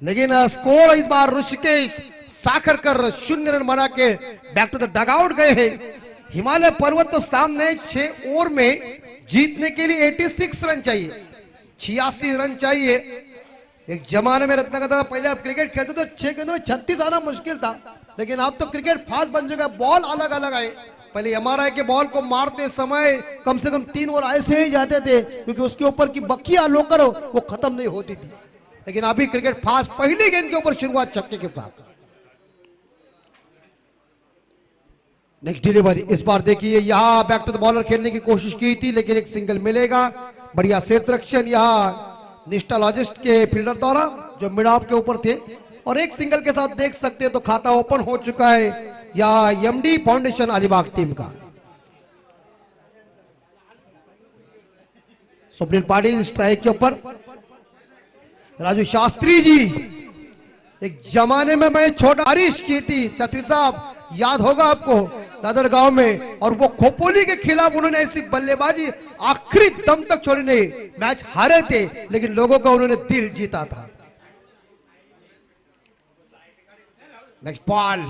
लेकिन स्कोर इस बार ऋषिकेश साखरकर 0 रन बना के बैक टू द डगआउट गए हैं। हिमालय पर्वत तो सामने 6 ओवर में जीतने के लिए 86 रन चाहिए, 86 रन चाहिए। एक जमाने में रत्नाकर दादा पहले आप क्रिकेट खेलते तो 6 गेंदों में 36 आना मुश्किल था, लेकिन अब तो क्रिकेट फास्ट बन चुका है, बॉल अलग अलग आए। पहले एमआरआई के बॉल को मारते समय कम से कम 3 ओवर ऐसे ही जाते थे, क्योंकि उसके ऊपर की बखिया लोकर वो खत्म नहीं होती थी। लेकिन अभी क्रिकेट फास्ट, पहली गेंद के ऊपर शुरुआत छक्के के साथ। नेक्स्ट डिलीवरी, इस बार देखिए यहाँ बैक टू द बॉलर खेलने की कोशिश की थी, लेकिन एक सिंगल मिलेगा। बढ़िया क्षेत्ररक्षण यहाँ निष्ठालॉजिस्ट के फील्डर द्वारा जो मिड ऑफ के ऊपर थे, और एक सिंगल के साथ देख सकते हैं तो खाता ओपन हो चुका है या एमडी फाउंडेशन अलीबाग टीम का। स्वप्निल पाटिल स्ट्राइक के ऊपर, राजू शास्त्री जी, एक जमाने में मैं छोटा बारिश की थी, शास्त्री साहब याद होगा आपको, दादर गांव में, और वो खोपोली के खिलाफ उन्होंने ऐसी बल्लेबाजी आखिरी दम तक छोड़ी नहीं। मैच हारे थे लेकिन लोगों का उन्होंने दिल जीता था। नेक्स्ट बॉल,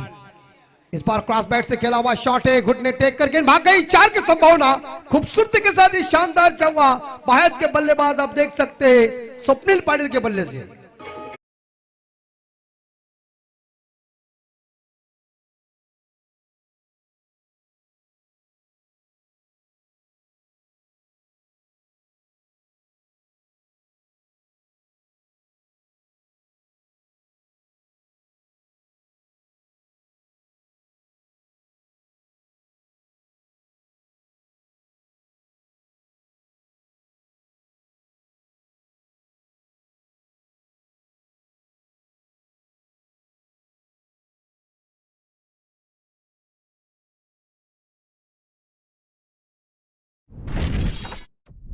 इस बार क्रॉस बैट से खेला हुआ शॉट है, घुटने टेक कर गेंद भाग गई, 4 की संभावना। खूबसूरती के साथ ही शानदार चौका बाहर के बल्लेबाज आप देख सकते हैं स्वप्निल पाटिल के बल्ले से।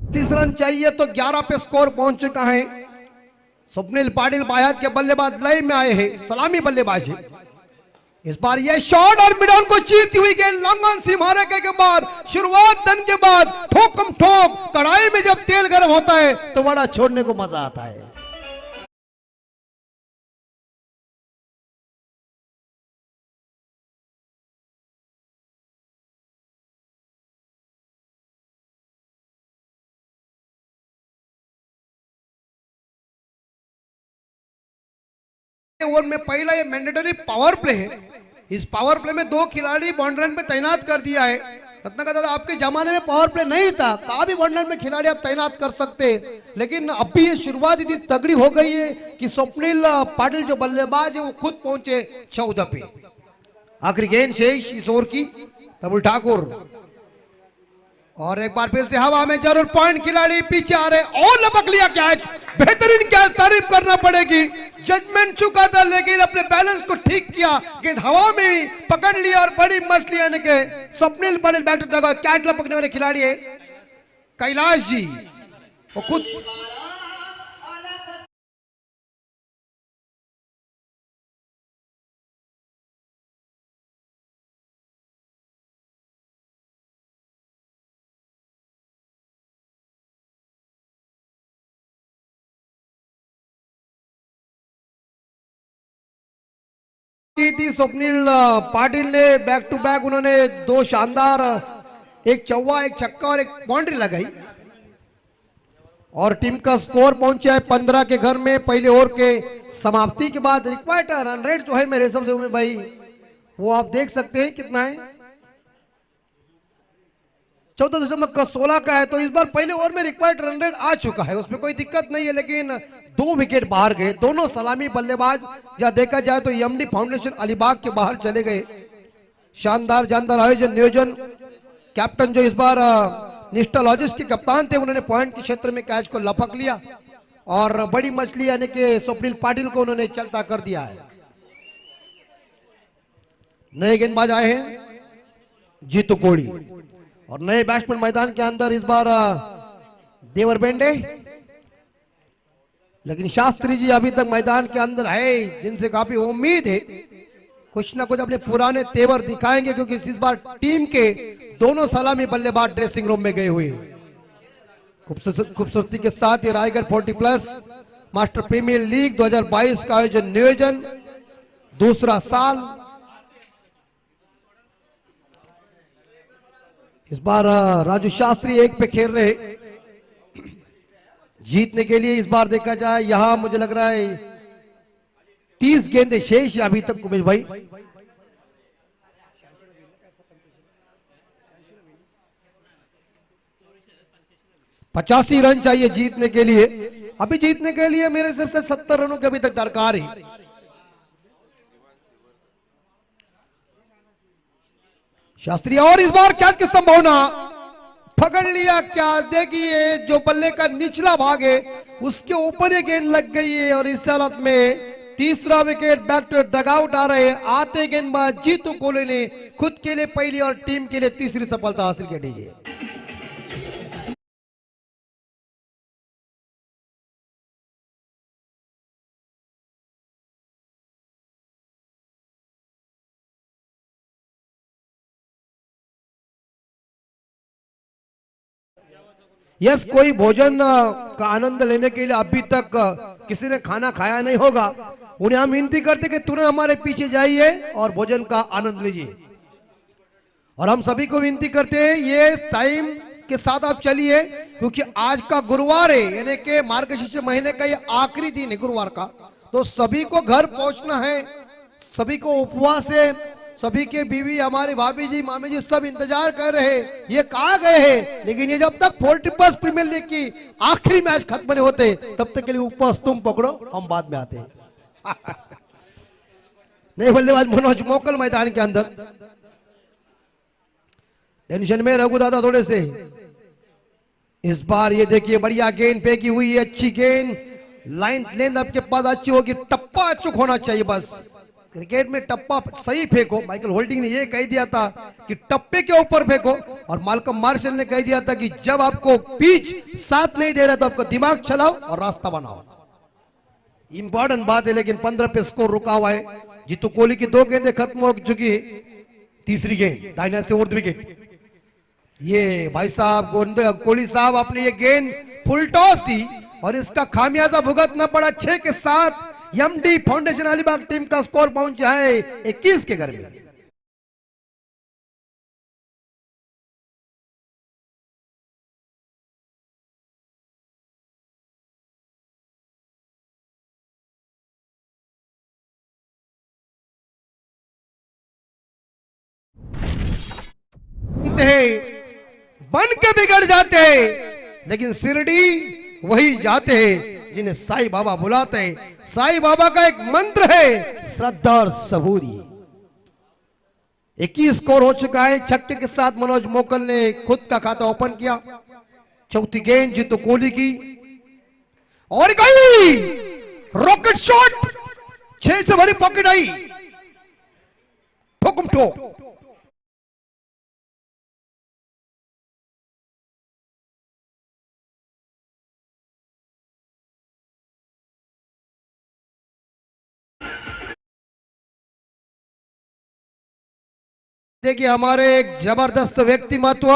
तीस रन चाहिए तो 11 पे स्कोर पहुंच चुका है। स्वप्निल पाटिल बायात के बल्लेबाज लय में आए हैं, सलामी बल्लेबाजी। इस बार ये शॉट और मिडॉन को चीरती हुई गेंद लॉन्ग सी मारे के बाद शुरुआत धन के बाद ठोकम ठोक, कढ़ाई में जब तेल गर्म होता है तो बड़ा छोड़ने को मजा आता है। ओवर में पहला ये मैंडेटरी पावर प्ले है। इस पावर प्ले में 2 खिलाड़ी बाउंड्री लाइन पे तैनात कर दिया है। रत्नाकर दादा आपके जमाने में पावर प्ले नहीं था, कहा भी बाउंड्री लाइन में खिलाड़ी आप तैनात कर सकते, लेकिन अब भी ये शुरुआत इतनी तगड़ी हो गई है कि स्वप्निल पाटिल जो बल्लेबाज है वो खुद पहुंचे 14 पे। आखिरी गेंद शेष इस ओवर की, प्रभुल ठाकुर, और एक बार फिर से हवा में जरूर पॉइंट, खिलाड़ी पीछे आ रहे और लपक लिया कैच। बेहतरीन कैच, तारीफ करना पड़ेगी जजमेंट चुका था, लेकिन अपने बैलेंस को ठीक किया, गेंद हवा में भी पकड़ लिया और बड़ी मछली यानी कि स्वप्निल पाटिल बैट लगा। कैच पकड़ने वाले खिलाड़ी है कैलाश जी, वो खुद की थी। स्वप्निल पाटिल ने बैक टू बैक उन्होंने दो शानदार, एक चौवा, एक छक्का और एक बाउंड्री लगाई और टीम का स्कोर पहुंचा है 15 के घर में। पहले ओवर के समाप्ति के बाद रिक्वायर्ड रन रेट जो है मेरे हिसाब से उमेश भाई वो आप देख सकते हैं कितना है, 14.16 का है। तो इस बार पहले ओवर में रिक्वायर्ड रन रेट आ चुका है, उसमें कोई दिक्कत नहीं है। लेकिन 2 विकेट बाहर गए, दोनों सलामी बल्लेबाज या देखा जाए तो एमडी फाउंडेशन अलीबाग के बाहर चले गए। शानदार जानदार आयोजन नियोजन, कैप्टन जो इस बार निष्ठालॉजिस्ट के कप्तान थे उन्होंने पॉइंट के क्षेत्र में कैच को लपक लिया और बड़ी मछली यानी कि स्वप्निल पाटिल को उन्होंने चलता कर दिया है। नए गेंदबाज आए हैं जीतू कोड़ी और नए बैट्समैन मैदान के अंदर इस बार देवर बेंडे, लेकिन शास्त्री जी अभी तक मैदान के अंदर है जिनसे काफी उम्मीद है कुछ ना कुछ अपने पुराने तेवर दिखाएंगे, क्योंकि इस बार टीम के दोनों सलामी बल्लेबाज ड्रेसिंग रूम में गए हुए हैं। खूबसूरती के साथ ये रायगढ़ 40+ मास्टर प्रीमियर लीग 2022 का आयोजन नियोजन दूसरा साल। इस बार राजू शास्त्री एक पे खेल रहे जीतने के लिए। इस बार देखा जाए यहां मुझे लग रहा है 30 गेंदें शेष है अभी तक उमेश भाई। पचासी रन चाहिए जीतने के लिए। अभी जीतने के लिए मेरे हिसाब से 70 रनों के अभी तक दरकार है। शास्त्री और इस बार कैच की संभावना, पकड़ लिया। क्या देखिए जो बल्ले का निचला भाग है उसके ऊपर ये गेंद लग गई है और इस हालत में तीसरा विकेट बैक टू डगआउट आ रहे हैं। आते गेंदबाज जीतू कोहली ने खुद के लिए पहली और टीम के लिए तीसरी सफलता हासिल कर लीजिए। यस, कोई भोजन का आनंद लेने के लिए अभी तक किसी ने खाना खाया नहीं होगा, उन्हें हम विनती करते कि तुरंत हमारे पीछे जाइए और भोजन का आनंद लीजिए। और हम सभी को विनती करते हैं ये टाइम के साथ आप चलिए, क्योंकि आज का गुरुवार है, यानी कि मार्गशीर्ष महीने का ये आखिरी दिन है गुरुवार का। तो सभी को घर पहुंचना है, सभी को उपवास है, सभी के बीवी हमारे भाभी जी मामी जी सब इंतजार कर रहे हैं ये कहाँ गए हैं। लेकिन ये जब तक 40+ प्रीमियर लीग की आखिरी मैच खत्म नहीं होते तब तक के लिए उपवास तुम पकड़ो, हम बाद में आते हैं। नहीं बल्लेबाज मनोज मोकल मैदान के अंदर टेंशन में रघु दादा थोड़े से। इस बार ये देखिए बढ़िया गेंद फेंकी हुई है, अच्छी गेंद, लाइन लेंथ आपके पास अच्छी होगी, टप्पा अचूक होना चाहिए। बस क्रिकेट में टप्पा सही फेंको। माइकल होल्डिंग ने ये कह दिया था कि टप्पे के ऊपर फेंको और माल्कम मार्शल ने कह दिया था कि जब आपको पिच साथ नहीं दे रहा तो आपका दिमाग चलाओ और रास्ता बनाओ। इंपॉर्टेंट बात है। लेकिन 15 पे स्कोर रुका हुआ है। जीतू कोहली की 2 गेंदें खत्म हो चुकी है, तीसरी गेंद दाहिने से उर्द विकेट। ये भाई साहब कोहली साहब अपने ये गेंद फुल टॉस थी और इसका खामियाजा भुगतना पड़ा। 6 के साथ एमडी फाउंडेशन अलीबाग टीम का स्कोर पहुंचा है 21 के घर में। बन के बिगड़ जाते हैं, लेकिन शिरडी वही जाते हैं जिन्हें साईं बाबा बुलाते हैं। साईं बाबा का एक मंत्र है, श्रद्धा और सबूरी। 21 स्कोर हो चुका है। छक्के के साथ मनोज मोकल ने खुद का खाता ओपन किया। चौथी गेंद जीतू कोहली की और गई रॉकेट शॉट 6 से भरी पॉकेट आई, ठोकुम ठोक। देखिए हमारे एक जबरदस्त व्यक्तिमत्व,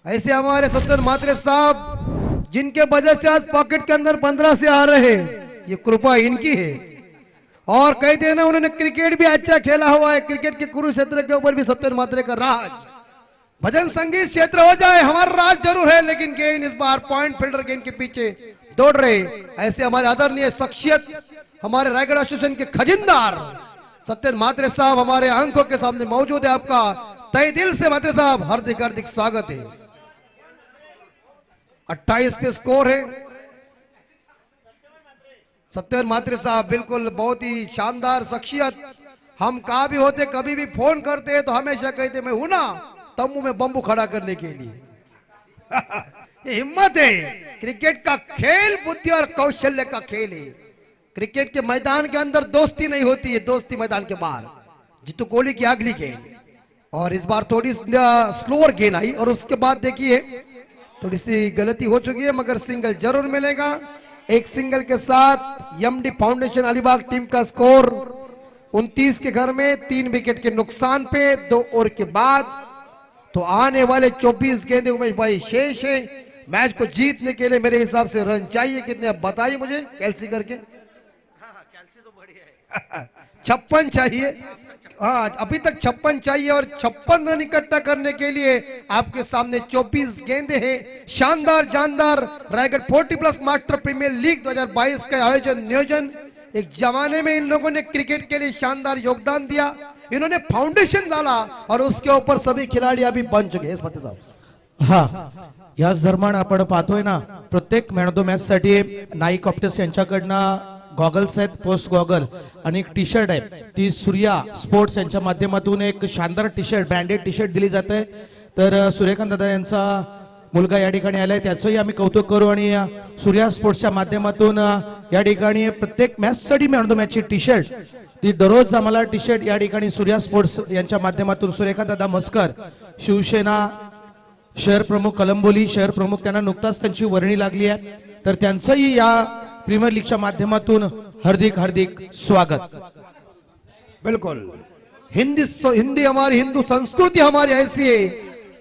ऐसे हमारे सत्यन मात्रे साहब, जिनके वजह से आज पॉकेट के अंदर 15 से आ रहे हैं, ये कृपा इनकी है। और कहते हैं ना, उन्होंने क्रिकेट भी अच्छा खेला हुआ है, क्रिकेट के कुरुक्षेत्र के ऊपर भी सत्यन मात्रे का राज। भजन संगीत क्षेत्र हो जाए, हमारा राज जरूर है, लेकिन गेंद इस बार पॉइंट फील्डर गेंद के पीछे दौड़ रहे। ऐसे हमारे आदरणीय शख्सियत, हमारे रायगढ़ एसोसिएशन के खजिनदार सत्यन मात्रे साहब हमारे आंखों के सामने मौजूद है। आपका तहे दिल से मात्रे साहब हार्दिक हार्दिक स्वागत है। 28 पे स्कोर है। सत्यन मात्रे साहब बिल्कुल बहुत ही शानदार शख्सियत। हम कहा भी होते, कभी भी फोन करते हैं तो हमेशा कहते मैं हूं ना तंबू में बम्बू खड़ा करने के लिए। ये हिम्मत है। क्रिकेट का खेल बुद्धि और कौशल्य का खेल है। क्रिकेट के मैदान के अंदर दोस्ती नहीं होती है, दोस्ती मैदान के बाहर। जीतू कोहली की अगली गेंद, और इस बार थोड़ी स्लोअर गेंद आई, और उसके बाद देखिए थोड़ी सी गलती हो चुकी है, मगर सिंगल जरूर मिलेगा। एक सिंगल के साथ एमडी फाउंडेशन अलीबाग टीम का स्कोर 29 के घर में 3 विकेट के नुकसान पे 2 ओवर के बाद। तो आने वाले 24 गेंदे उमेश भाई शेष है। मैच को जीतने के लिए मेरे हिसाब से रन चाहिए कितने, आप बताइए मुझे कैलसी करके। 56 चाहिए। हाँ, अभी तक 56 चाहिए, और 56 रन इकट्ठा करने के लिए आपके सामने 24 गेंदे हैं। शानदार जानदार रायगढ़ 40+ मास्टर प्रीमियर लीग 2022 का आयोजन नियोजन। एक जमाने में इन लोगों ने क्रिकेट के लिए शानदार योगदान दिया, इन्होंने फाउंडेशन डाला, और उसके ऊपर सभी खिलाड़ी अभी बन चुके हैं। साहब हा, याच दरम्यान आपण पाहतोय ना, प्रत्येक मॅन ऑफ द मॅच साठी नाईक ऑप्टिक्स यांच्याकडनं गॉगल्स आहेत, पोस्ट गॉगल, आणि एक टी शर्ट आहे, ती सूर्या स्पोर्ट्स यांच्या माध्यमातून एक शानदार T shirt, branded T shirt दिली जाते। तर सूर्यकांत दादा यांचा मुलगा या ठिकाणी आलाय, त्याचंही आम्ही कौतुक करू, आणि सूर्या स्पोर्ट्सच्या माध्यमातून या ठिकाणी प्रत्येक मॅच साठी मॅन ऑफ द मॅचची टी शर्ट, ती दररोज आम्हाला टी शर्ट या ठिकाणी सूर्या स्पोर्ट्स यांच्या माध्यमातून सूर्यकांत दादा मस्कर, शिवसेना शहर प्रमुख, कलंबोली शहर प्रमुख, त्यांना नुकताच त्यांची वर्णी लागली आहे, तर त्यांचंही या प्रीमियर लीगच्या माध्यमातून हार्दिक हार्दिक स्वागत। बिल्कुल, हिंदी हमारी हिंदू संस्कृति हमारी ऐसी है,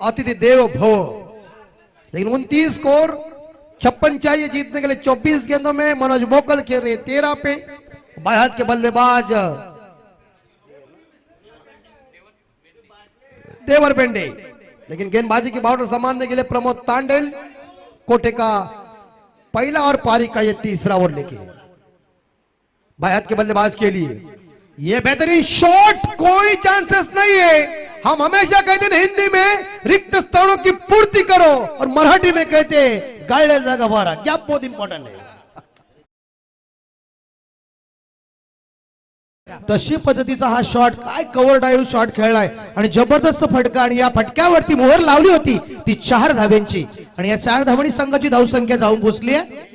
अतिथि देवो भव। लेकिन 29 स्कोर, 56 चाहिए जीतने के लिए। 24 गेंदों में मनोज मोकल खेल रहे 13 पे। बाएं हाथ के बल्लेबाज देवर बेंडे, लेकिन गेंदबाजी की बाउंड्री संभालने के लिए प्रमोद तांडेल, कोटे का पहला और पारी का ये तीसरा ओवर लेके बाएं हाथ के बल्लेबाज के लिए ये बेहतरीन शॉट, कोई चांसेस नहीं है। हम हमेशा कहते हैं हिंदी में रिक्त स्थानों की पूर्ति करो, और मराठी में कहते हैं गायडल जागा भरा। क्या बहुत इंपॉर्टेंट है। तशी पद्धतीचा हा शॉट, काय कव्हर ड्राईव्ह शॉट खेळलाय, आणि जबरदस्त फटका, आणि या फटक्यावरती मोहर लावली होती ती 4 धाब्यांची, आणि या 4 धावांनी संघाची धावसंख्या जाऊन पोहोचली आहे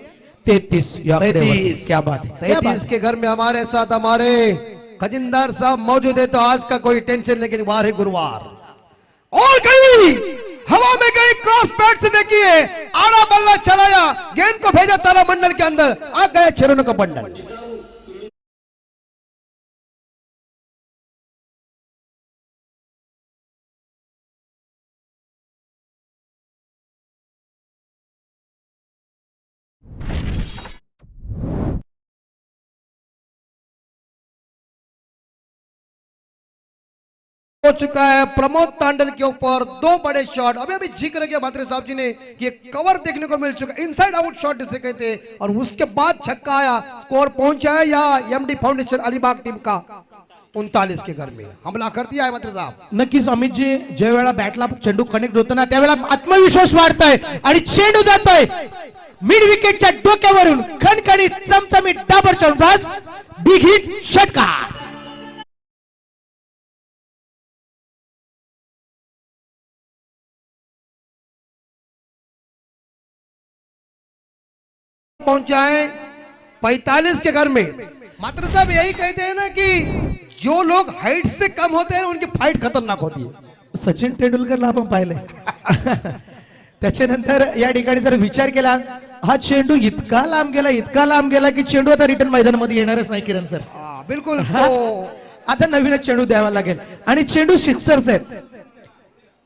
33 या आकड्यावरती। क्या बात है। 33 के घर में हमारे साथ हमारे खजिनदार साहब मौजूद है, तो आज का कोई टेंशन, लेकिन वार है गुरुवार। और गई हवा में गई, क्रॉस पैड से देखिए आड़ा बल्ला चलाया, गेंद को भेजा तारामंडल के अंदर, आ गया छिरोनों का बंडल। हो चुका है प्रमोद तांडल के ऊपर 2 बड़े शॉट। अभी जिक्र किया मात्रे साहब जी ने कि कवर देखने को मिल चुका, इनसाइड आउट शॉट जिसे कहते हैं, और उसके बाद छक्का आया, स्कोर पहुंचा है या एमडी फाउंडेशन अलीबाग टीम का 39 के घर में हमला कर दिया है मात्रे साहब। नक्कीच अमितजी, ज्या वेळा बॅटला चेंडू कनेक्ट होतो ना, त्यावेळेला आत्मविश्वास वाढतोय, आणि चेंडू जातोय मिड विकेटच्या डोक्यावरून, खणखणीत चमचमीत डाबर चौंडबाज, बिग हिट षटकार। पहुंचा है 45 के घर में मात्र साहब यही कहते हैं ना कि जो लोग हाइट से कम होते हैं उनकी फाइट खतरनाक होती है. सचिन तेंडुलकरला आपण पाहिलंय. त्याच्यानंतर या ठिकाणी जर विचार केला हा चेंडू इतका लांब गेला की चेंडू आता रिटर्न मैदानामध्ये येणारच नाही किरण सर. बिल्कुल. आता नवीनच चेंडू द्यावा लागेल आणि चेंडू सिक्सर्स आहेत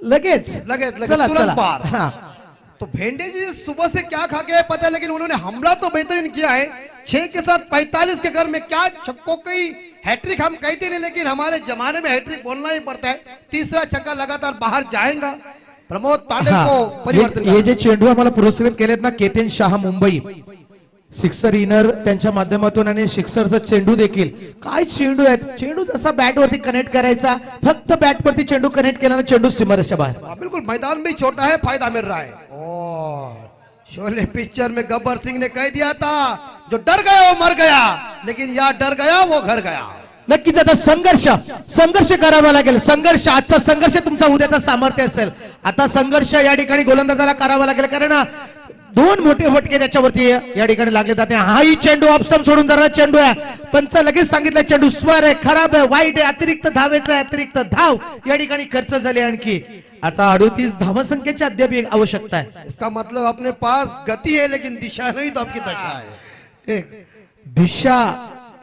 लगेच लगेच चला तुरंत चला पार. हा. तो भेंडे जी सुबह से क्या खा के आए पता है, लेकिन उन्होंने हमला तो बेहतरीन किया है. 6 के साथ 45 के घर में क्या छक्कों की हैट्रिक हम कहते नहीं, लेकिन हमारे जमाने में हैट्रिक बोलना ही पड़ता है. तीसरा छक्का लगातार बाहर जाएगा. प्रमोद तांडे हा. को परिवर्तन हे जे चेंडू आम्हाला पुरस्कृत केलेत ना केतन शहा मुंबई सिक्सर इनर त्यांच्या माध्यमातून आणि सिक्सरचा चेंडू देखील काय चेंडू आहेत. चेंडू जसा बॅट वरती कनेक्ट करायचा फक्त बॅट वरती चेंडू कनेक्ट केला ना चेंडू सीमारेषा बाहेर. बिल्कुल मैदान भी छोटा है, फायदा मिल रहा है. और शोले पिक्चर में गब्बर सिंह ने कह दिया था जो डर गया वो मर गया, लेकिन या डर गया वो घर गया. नक्कीच आता संघर्ष करावा लागेल. संघर्ष आजचा संघर्ष तुमचा उद्याचा सामर्थ्य असेल. आता संघर्ष या ठिकाणी गोलंदाजाला करावा लागेल कारण दोन मोठे फटके त्याच्यावरती या ठिकाणी लागले जाते. हाही चेंडू ऑफ स्टंप सोडून जरा चेंडू आहे. पंच लगेच सांगितलं चेंडू स्वर आहे, खराब आहे, वाईट आहे, अतिरिक्त धावेचा आहे, अतिरिक्त धाव या ठिकाणी खर्च झाले. आणखी आता 38 धावसंख्येची अद्याप एक आवश्यकता आहे. इसका मतलब अपने पास गति है लेकिन दिशा नहीं, तो आपकी दशा है. दिशा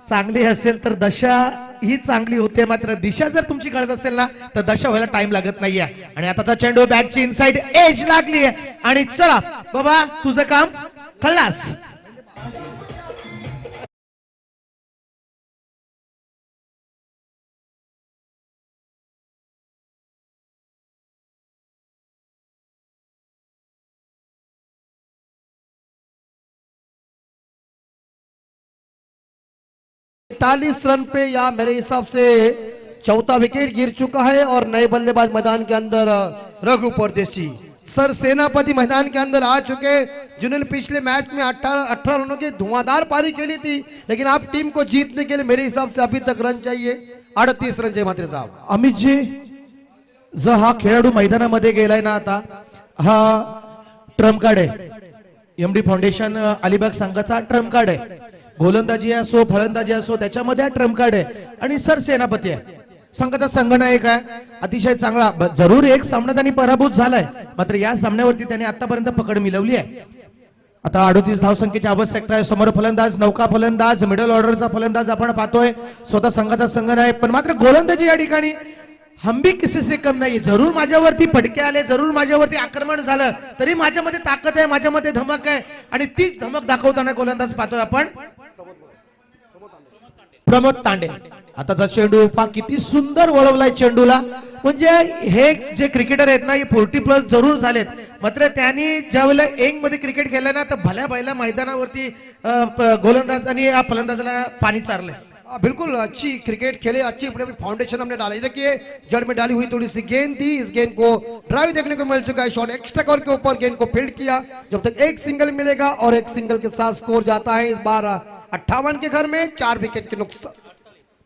चांगली असेल तर दशा ही चांगली होते. मात्र दिशा जर तुमची कळत असेल ना तर दशा व्हायला टाइम लागत नाहीये. आणि आताचा चेंडू बॅटची इनसाइड एज लागली आहे आणि चला बाबा तुझं काम खल्लास. इकतालीस रन पे या मेरे हिसाब से चौथा विकेट गिर चुका है. और नए बल्लेबाज मैदान के अंदर रघु परदेशी सर सेनापति मैदान के अंदर आ चुके, जिन्होंने पिछले मैच में 18 रनों की धुआंधार पारी खेली थी. लेकिन आप टीम को जीतने के लिए मेरे हिसाब से अभी तक रन चाहिए 38 रन. जय मात्रे साहब. अमित जी जो हा खेळाडू मैदानामध्ये गेलाय ना आता हा ट्रम्प कार्ड आहे. एमडी फाउंडेशन अलिबाग संघाचा ट्रम्प कार्ड आहे. गोलंदाजी असो फलंदाजी असो त्याच्यामध्ये हा ट्रम्प कार्ड आहे. आणि सर सेनापती आहे संघाचा संघनायक आहे. अतिशय चांगला जरूर एक सामना त्यांनी पराभूत झालाय मात्र या सामन्यावरती त्यांनी आतापर्यंत पकड मिळवली आहे. आता 38 धावसंख्येची आवश्यकता आहे. समोर फलंदाज, नौका फलंदाज, मिडल ऑर्डरचा फलंदाज आपण पाहतोय. स्वतः संघाचा संघनायक पण मात्र गोलंदाजी या ठिकाणी हम भी किसी से कम नाही. जरूर माझ्यावरती फटके आले, जरूर माझ्यावरती आक्रमण झालं, तरी माझ्यामध्ये ताकद आहे, माझ्यामध्ये धमक आहे आणि तीच धमक दाखवताना गोलंदाज पाहतोय आपण प्रमोद तांडे. आताचा चेंडू पहा किती सुंदर वळवलाय चेंडूला. म्हणजे हे जे क्रिकेटर आहेत ना हे 40+ जरूर झालेत मात्र त्यांनी ज्यावेळेला एंग मध्ये क्रिकेट खेळलं ना तर भल्या भल्या मैदानावरती गोलंदाज आणि फलंदाजाला पाणी चारलंय. बिल्कुल अच्छी क्रिकेट खेले, अच्छी अपने फाउंडेशन हमने डाला. देखिए जड़ में डाली हुई थोड़ी सी गेंद थी, इस गेंद को ड्राइव देखने को मिल चुका है. शॉट एक्स्ट्रा कवर के ऊपर गेंद को फील्ड किया. जब तक एक सिंगल मिलेगा और एक सिंगल के साथ स्कोर जाता है. इस बार 58 के घर में 4 विकेट के नुकसान,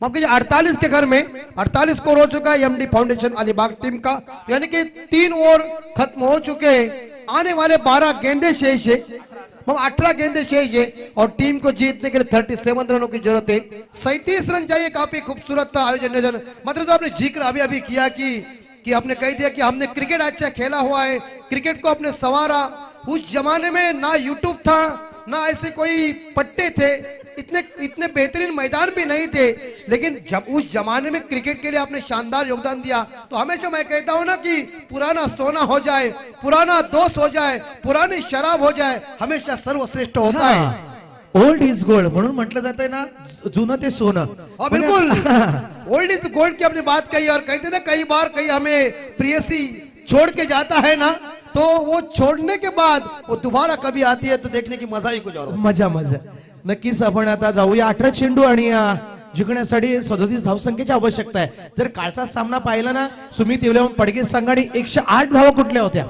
माफ कीजिए 48 के घर में 48 स्कोर हो चुका है एमडी फाउंडेशन अलीबाग टीम का. यानी कि 3 ओवर खत्म हो चुके हैं. आने वाले 12 गेंदे शेष है, 18 गेंदे शेष है और टीम को जीतने के लिए 37 रनों की जरूरत है. 37 रन चाहिए. काफी खूबसूरत था आयोजन. मतलब आपने जिक्र अभी अभी किया कि आपने कह दिया कि हमने क्रिकेट अच्छा खेला हुआ है, क्रिकेट को अपने संवारा. उस जमाने में ना यूट्यूब था ना ऐसे कोई पट्टे थे, इतने बेहतरीन मैदान भी नहीं थे. लेकिन जब उस जमाने में क्रिकेट के लिए आपने शानदार योगदान दिया. तो हमेशा मैं कहता हूं ना कि पुराना सोना हो जाए, पुराना दोस्त हो जाए, पुरानी शराब हो जाए, हमेशा सर्वश्रेष्ठ होता है. ओल्ड इज गोल्ड म्हणून म्हटलं जातंय ना जुनं ते सोनं. और बिल्कुल ओल्ड इज गोल्ड की आपने बात कही. और कहते ना कई बार कहीं हमें प्रियसी छोड़ के जाता है ना तो वो छोड़ने के बाद वो दोबारा कभी आती है तो देखने की मजा ही कुछ और होता है. मजा. नक्कीच आपण आता जाऊया 18 चेंडू आणि जिंकण्यासाठी 37 धावसंख्येची आवश्यकता आहे. जर कालचा सामना पाहिला ना सुमित येवले पडगे संघाने 108 धावा कुठल्या होत्या.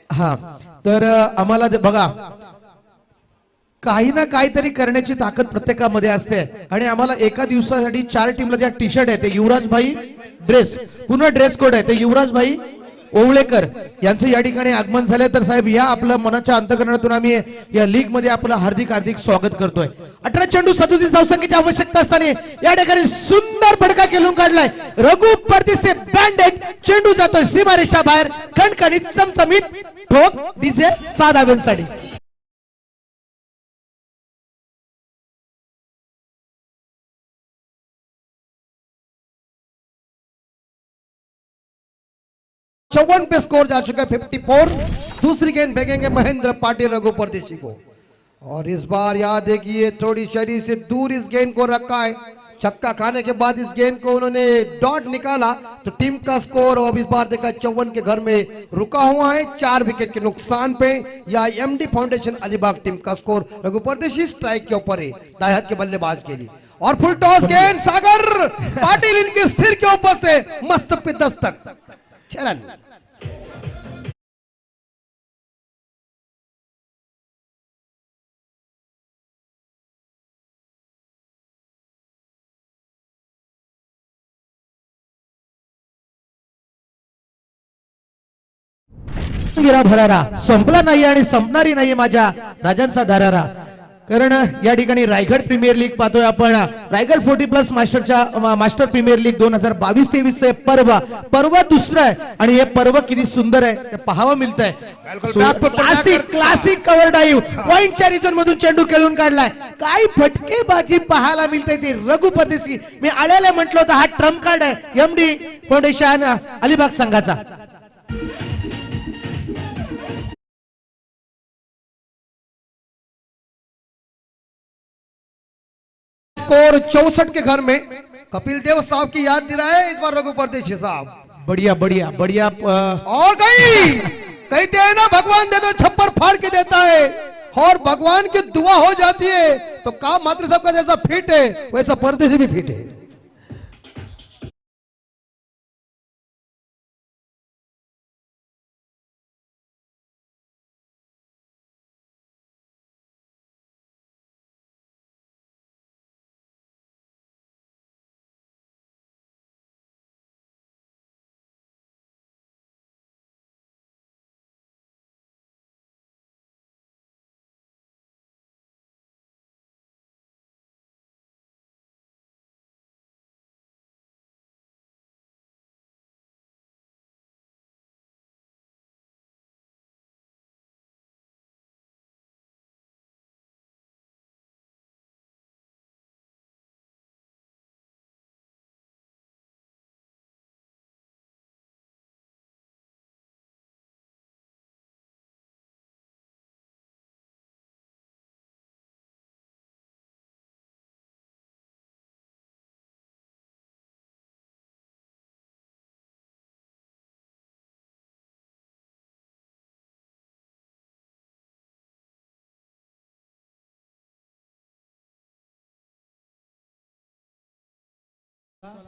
हा तर आम्हाला बघा काही ना काहीतरी करण्याची ताकद प्रत्येकामध्ये असते आणि आम्हाला एका दिवसासाठी 4 टीमला ज्या टी शर्ट आहे ते युवराज भाई ड्रेस, पुन्हा ड्रेस कोड आहे ते युवराज भाई ओवळेकर यांचं या ठिकाणी आगमन झाले. तर साहेब या आपलं मनाच्या अंतःकरणातून आम्ही या लीग मध्ये आपलं हार्दिक हार्दिक स्वागत करतोय. 18 चेंडू 37 धावसंख्येची आवश्यकता असताना या ठिकाणी सुंदर फटका खेळून काढलाय रघु परदेशी. बँडेड चेंडू जातोय सीमारेषा बाहेर. खणखणीत चमचमीत ठोक डीजे 6 धाव्यांसाठी. चौवन पे स्कोर जा चुका है 54. दूसरी गेंद फेंकेंगे महेंद्र पाटिल रघु परदेशी को, और इस बार याद देखिए थोड़ी शरीर से दूर इस गेंद को रखा है. छक्का खाने के बाद इस गेंद को उन्होंने डॉट निकाला तो टीम का स्कोर अब इस बार देखा 54 के घर में रुका हुआ है 4 विकेट के नुकसान पे. या एमडी फाउंडेशन अलीबाग टीम का स्कोर. रघु परदेशी स्ट्राइक के ऊपर है दाएं हाथ के बल्लेबाज के लिए, और फुल टॉस गेंद सागर पाटिल इनके सिर के ऊपर से मस्त पे दस्तक. 6 रन. गेला भरारा. संपला नाही आणि संपणारी नाही माझ्या राजांचा दारारा. कारण या ठिकाणी रायगड प्रीमियर लीग पाहतोय आपण. रायगड 40+ मास्टर प्रीमियर लीग 2022-23 चे पर्व दुसरं आहे. आणि हे पर्व किती सुंदर आहे ते पाहावं मिळतंय. क्लासिक कव्हर डाईव्ह पॉइंटच्या रिजन मधून चेंडू खेळून काढलाय. काय फटकेबाजी पाहायला मिळते ती रघु परदेशी. मी आल्याला म्हटलं होतं हा ट्रम्प कार्ड आहे एमडी फाउंडेशन अलिबाग संघाचा. स्कोर 64 के घर में कपिल देव साहब की याद दिलाए इस बार रघु परदेशी साहब. बढ़िया बढ़िया बढ़िया. और कहते हैं ना भगवान दे दो छप्पर फाड़ के देता है, और भगवान की दुआ हो जाती है तो काम मात्र साहब का जैसा फिट है वैसा परदेशी भी फिट है.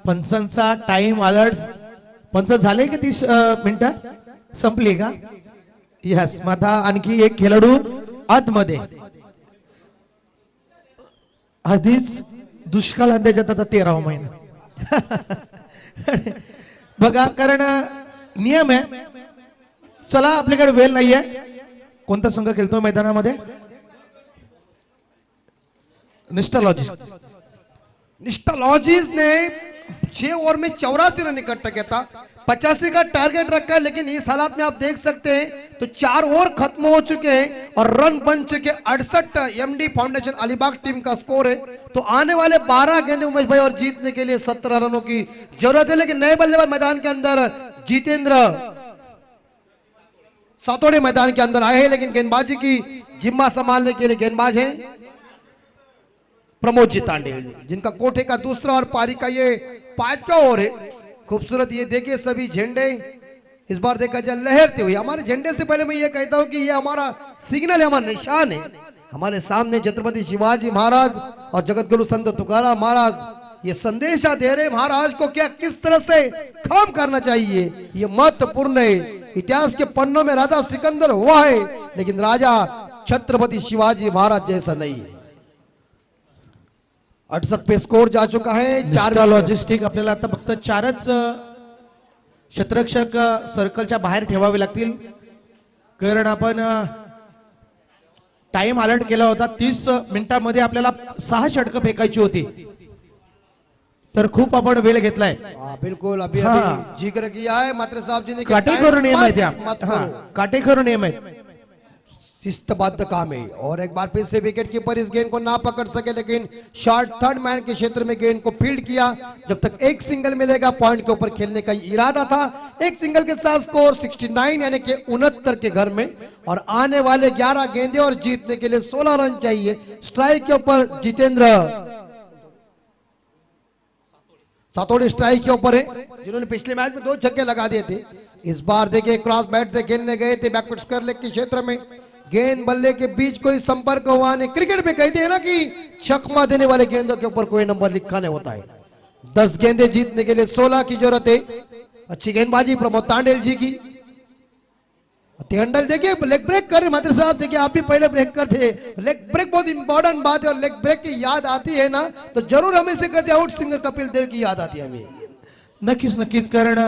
पंचांचा टाइम अलर्ट. पंच झाले की 30 मिनिटं संपली का? यस. माझा आणखी एक खेळाडू आतमध्ये. आधीच दुष्काळ अंदाजात आता 13वा महिना. बघा कारण नियम आहे. चला आपल्याकडे वेळ नाहीये. कोणता संघ खेळतो मैदानामध्ये? निष्ठा लॉजिस ने 6 ओवर में 84 रन इकट्ठा किया था. 85 का टारगेट रखा है, लेकिन इस हालात में आप देख सकते हैं तो 4 ओवर खत्म हो चुके हैं और रन बन चुके 68. एमडी फाउंडेशन अलीबाग टीम का स्कोर है. तो आने वाले 12 गेंदे उमेश भाई और जीतने के लिए 17 रनों की जरूरत है. लेकिन नए बल्लेबाज मैदान के अंदर जितेंद्र सातोड़े मैदान के अंदर आए हैं, लेकिन गेंदबाजी की जिम्मा संभालने के लिए गेंदबाज हैं प्रमोद जी तांडेल जी, जिनका कोठे का दूसरा और पारी का ये 5वां ओवर है. खूबसूरत ये देखिए सभी झंडे इस बार देखा जाए लहरते हुए. हमारे झंडे से पहले मैं ये कहता हूं कि ये हमारा सिग्नल है, हमारा निशान है. हमारे सामने छत्रपति शिवाजी महाराज और जगत गुरु संत तुकाराम महाराज ये संदेशा दे रहे महाराज को क्या किस तरह से काम करना चाहिए. ये महत्वपूर्ण है. इतिहास के पन्नों में राजा सिकंदर हुआ है, लेकिन राजा छत्रपति शिवाजी महाराज जैसा नहीं है. 68 पे स्कोर जा चुका है. 4 लॉजिस्टिक आपल्याला आता फक्त 4च क्षेत्ररक्षक सर्कलच्या बाहेर ठेवावे लागतील, कारण आपण टाइम अलर्ट केला होता. 30 मिनिटांमध्ये आपल्याला 6 षटकं फेकायची होती, तर खूप आपण वेळ घेतलाय. बिल्कुल अभी हाँ। अभी जिक्र किया है मात्र साहब जी ने कि काटेकोर टाइम नियम पास आहेत त्या. मत हाँ, करो। काटेकोर नियम आहेत. शिस्तबद्ध काम है और एक बार फिर से विकेट कीपर इस गेंद को ना पकड़ सके, लेकिन शॉर्ट थर्ड मैन के क्षेत्र में गेंद को फील्ड किया. जब तक एक सिंगल मिलेगा पॉइंट के ऊपर खेलने का इरादा था. एक सिंगल के साथ स्कोर 69 यानी कि 69 के घर में, और आने वाले 11 गेंदे और जीतने के लिए 16 रन चाहिए. स्ट्राइक के ऊपर जितेंद्र सातोड़ी स्ट्राइक के ऊपर है, जिन्होंने पिछले मैच में 2 छक्के लगा दिए थे. इस बार देखिए क्रॉस बैट से खेलने गए थे बैकवर्ड स्क्वायर लेग के क्षेत्र में. गेंद बल्ले के बीच कोई संपर्क हुआ नहीं. क्रिकेट में कहते हैं ना कि छक्का देने वाले गेंदों के ऊपर कोई नंबर लिखा नहीं होता है. 10 गेंदे जीतने के लिए 16 की जरूरत है. अच्छी गेंदबाजी प्रमोद तांडेल जी की. हैंडल देखिए लेग ब्रेक कर रहे मात्र साहब. देखिए आप भी पहले ब्रेक करते. लेग ब्रेक बहुत इंपॉर्टेंट बात है, और लेग ब्रेक की याद आती है ना तो जरूर हमें से करते आउट सिंगर कपिल देव की याद आती है हमें. नक्कीच नक्कीच, कारण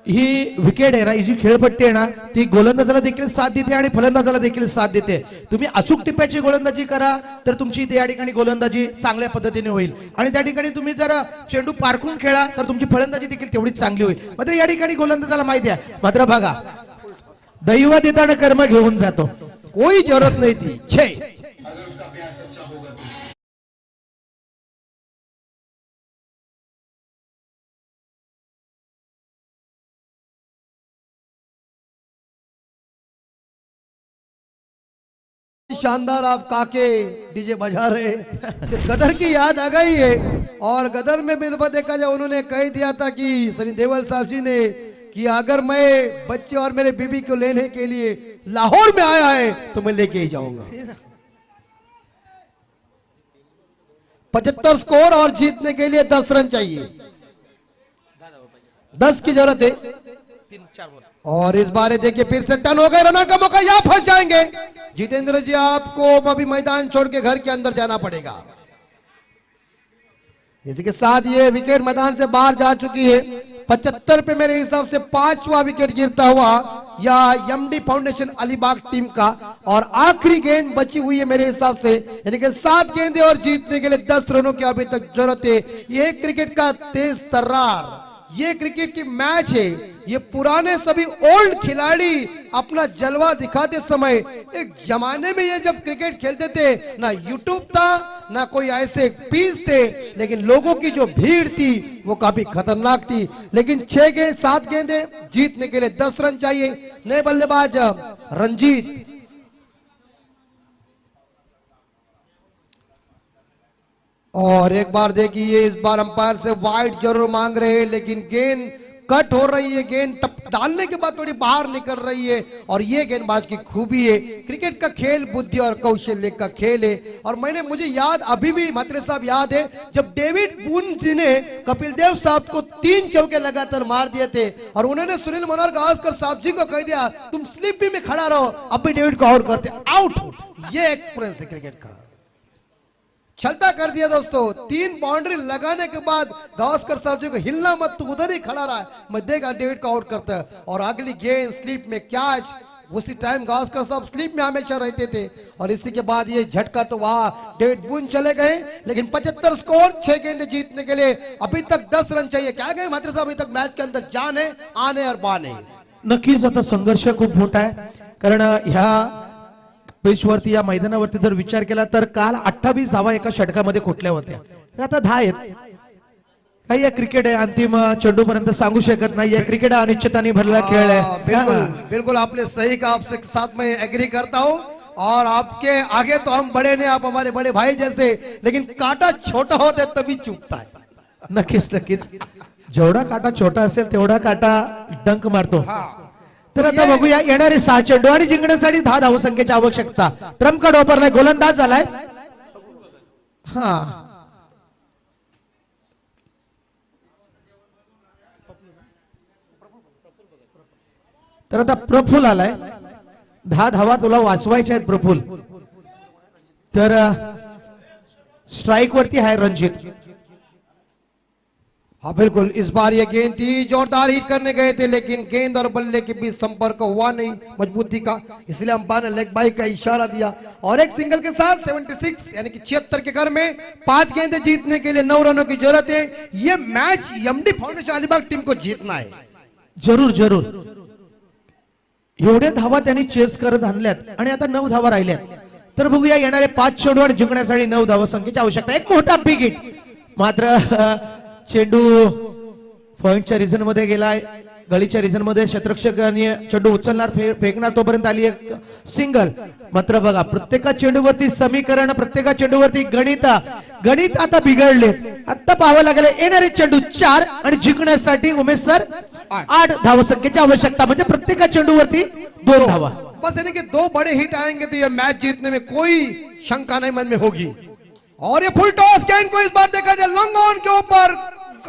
ही विकेट आहे ना, ही जी खेळपट्टी आहे ना, ती गोलंदाजाला देखील साथ देते आणि फलंदाजाला देखील साथ देते. तुम्ही अचूक टिप्याची गोलंदाजी करा तर तुमची त्या ठिकाणी गोलंदाजी चांगल्या पद्धतीने होईल, आणि त्या ठिकाणी तुम्ही जर चेंडू पारखून खेळा तर तुमची फलंदाजी देखील तेवढीच चांगली होईल. मात्र या ठिकाणी गोलंदाजाला माहिती आहे, मात्र बघा दैव देताना कर्म घेऊन जातो. कोई जरूरत नहीं थी. 6 शानदार आप काके डीजे बजा रहे. गदर की याद आ गई है, और गदर में बिल्कुल देखा जाए उन्होंने कह दिया था कि सनी देओल साहब जी ने कि अगर मैं बच्चे और मेरे बीबी को लेने के लिए लाहौर में आया है तो मैं लेके ही जाऊंगा. 75 स्कोर और जीतने के लिए 10 रन चाहिए. 10 की जरूरत है. और इस बार देखिए फिर से टर्न हो गए. रनर का मौका, यहां फंस जाएंगे. जितेंद्र जी आपको अभी मैदान छोड़ के घर के अंदर जाना पड़ेगा. इसी के साथ ये विकेट मैदान से बाहर जा चुकी है. 75 पे मेरे हिसाब से 5वां विकेट गिरता हुआ या एमडी फाउंडेशन अलीबाग टीम का, और आखिरी गेंद बची हुई है मेरे हिसाब से, यानी कि 7 गेंदे और जीतने के लिए 10 रनों की अभी तक जरूरत है. ये क्रिकेट का तेज तर्रार, ये क्रिकेट की मैच है. ये पुराने सभी ओल्ड खिलाड़ी अपना जलवा दिखाते समय, एक जमाने में ये जब क्रिकेट खेलते थे ना यूट्यूब था ना कोई ऐसे पीस थे, लेकिन लोगों की जो भीड़ थी वो काफी खतरनाक थी. लेकिन 6 गेंद 7 गेंदे जीतने के लिए 10 रन चाहिए. नए बल्लेबाज रंजीत. और एक बार देखिए इस बार अंपायर से वाइड जरूर मांग रहे हैं, लेकिन गेंद कट हो रही है. गेंद टप डालने के बाद थोड़ी बाहर निकल रही है, और ये गेंदबाज की खूबी है. क्रिकेट का खेल बुद्धि और कौशल्य का खेल है. और मुझे याद अभी भी मात्रे साहब याद है जब डेविड बून जी ने कपिल देव साहब को 3 चौके लगातार मार दिए थे, और उन्होंने सुनील मनोहर गावस्कर साहब जी को कह दिया तुम स्लिप भी में खड़ा रहो, अब भी डेविड को आउट करते, आउट. ये एक्सपीरियंस है क्रिकेट का. चलता कर दिया दोस्तों. 3 बाउंड्री लगाने के बाद गावस्कर साहब जी को हिलना मत, तू उधर ही खड़ा रहा. मैं देखा डेविड को आउट करता है, और अगली गेंद स्लिप में कैच. उसी टाइम गावस्कर साहब स्लिप में हमेशा रहते थे, और इसी के बाद ये झटका तो वहां डेविड बून चले गए. लेकिन 75 स्कोर, 6 गेंदे जीतने के लिए अभी तक 10 रन चाहिए. क्या गए मात्र साहब, अभी तक मैच के अंदर जान है, आने और बाने. नक्कीच आता संघर्ष खूप मोठा आहे, कारण ह्या पिचवरती या मैदानावरती जर विचार केला तर काल 28 धावा एका षटकामध्ये कुठल्या होत्या, तर आता 10 आहेत. काही या क्रिकेट आहे, अंतिम चेंडू पर्यंत सांगू शकत नाही. या क्रिकेट अनिश्चितताने भरलेला खेळ आहे. बिल्कुल बिल्कुल आपने सही कहा. आपसे साथ में एग्री करता हूं, और आपके आगे तो हम बड़े ने, आप हमारे बड़े भाई जैसे, लेकिन काटा छोटा होता है तभी चुभता है. नक्कीच नक्कीच, जेवढा काटा छोटा असेल तेवढा काटा डंक मारतो. तर आता बघूया येणारे 6 चेंडू आणि जिंकण्यासाठी 10 धावसंख्येची आवश्यकता. ट्रम्पकार्ड वापरलाय, गोलंदाज झालाय. हा तर आता प्रफुल आलाय. 10 धावा तुला वाचवायच्या आहेत प्रफुल. तर स्ट्राइक वरती आहे रणजित. हाँ बिल्कुल, इस बार ये गेंद थी, जोरदार हिट करने गए थे लेकिन गेंद और बल्ले के बीच संपर्क हुआ नहीं मजबूती का, इसलिए अंपायर ने लेग बाई का इशारा दिया। और एक सिंगल के साथ 76 यानी कि 76 के घर में 5 गेंदें जीतने के लिए 9 रनों की जरूरत है। ये match MD foundation Alibag team को जीतना है। जरूर जरूर, एवढ्या धावा त्यांनी चेस करत आणल्यात आणि आता 9 धावा राहिल्यात, तर बघूया येणारे 5 चेंडू आणि जिंकण्यासाठी 9 धावा संख्येची आवश्यकता। एक मोठा बिग हिट, मात्र चेंडू पॉइंटच्या रिझन मध्ये गेलाय, गळीच्या रिझन मध्ये क्षेत्ररक्षकांनी चेंडू उचलणार फेकणार, तोपर्यंत आली एक सिंगल। मात्र बघा प्रत्येका चेंडूवरती समीकरण, प्रत्येका चेंडूवरती गणित आता बिघडले। आता पाहावं लागेल येणारे चेंडू 4 आणि जिंकण्यासाठी उमेश सर 8 धावा संख्येची आवश्यकता, म्हणजे प्रत्येका चेंडूवरती 2 धावा। बस यानी कि 2 बड़े हिट आएंगे तो ये मैच जीतने में कोई शंका नहीं मन में होगी। और ये फुल टॉस गेंद को इस बार देखा जाए लॉन्ग ऑन के ऊपर,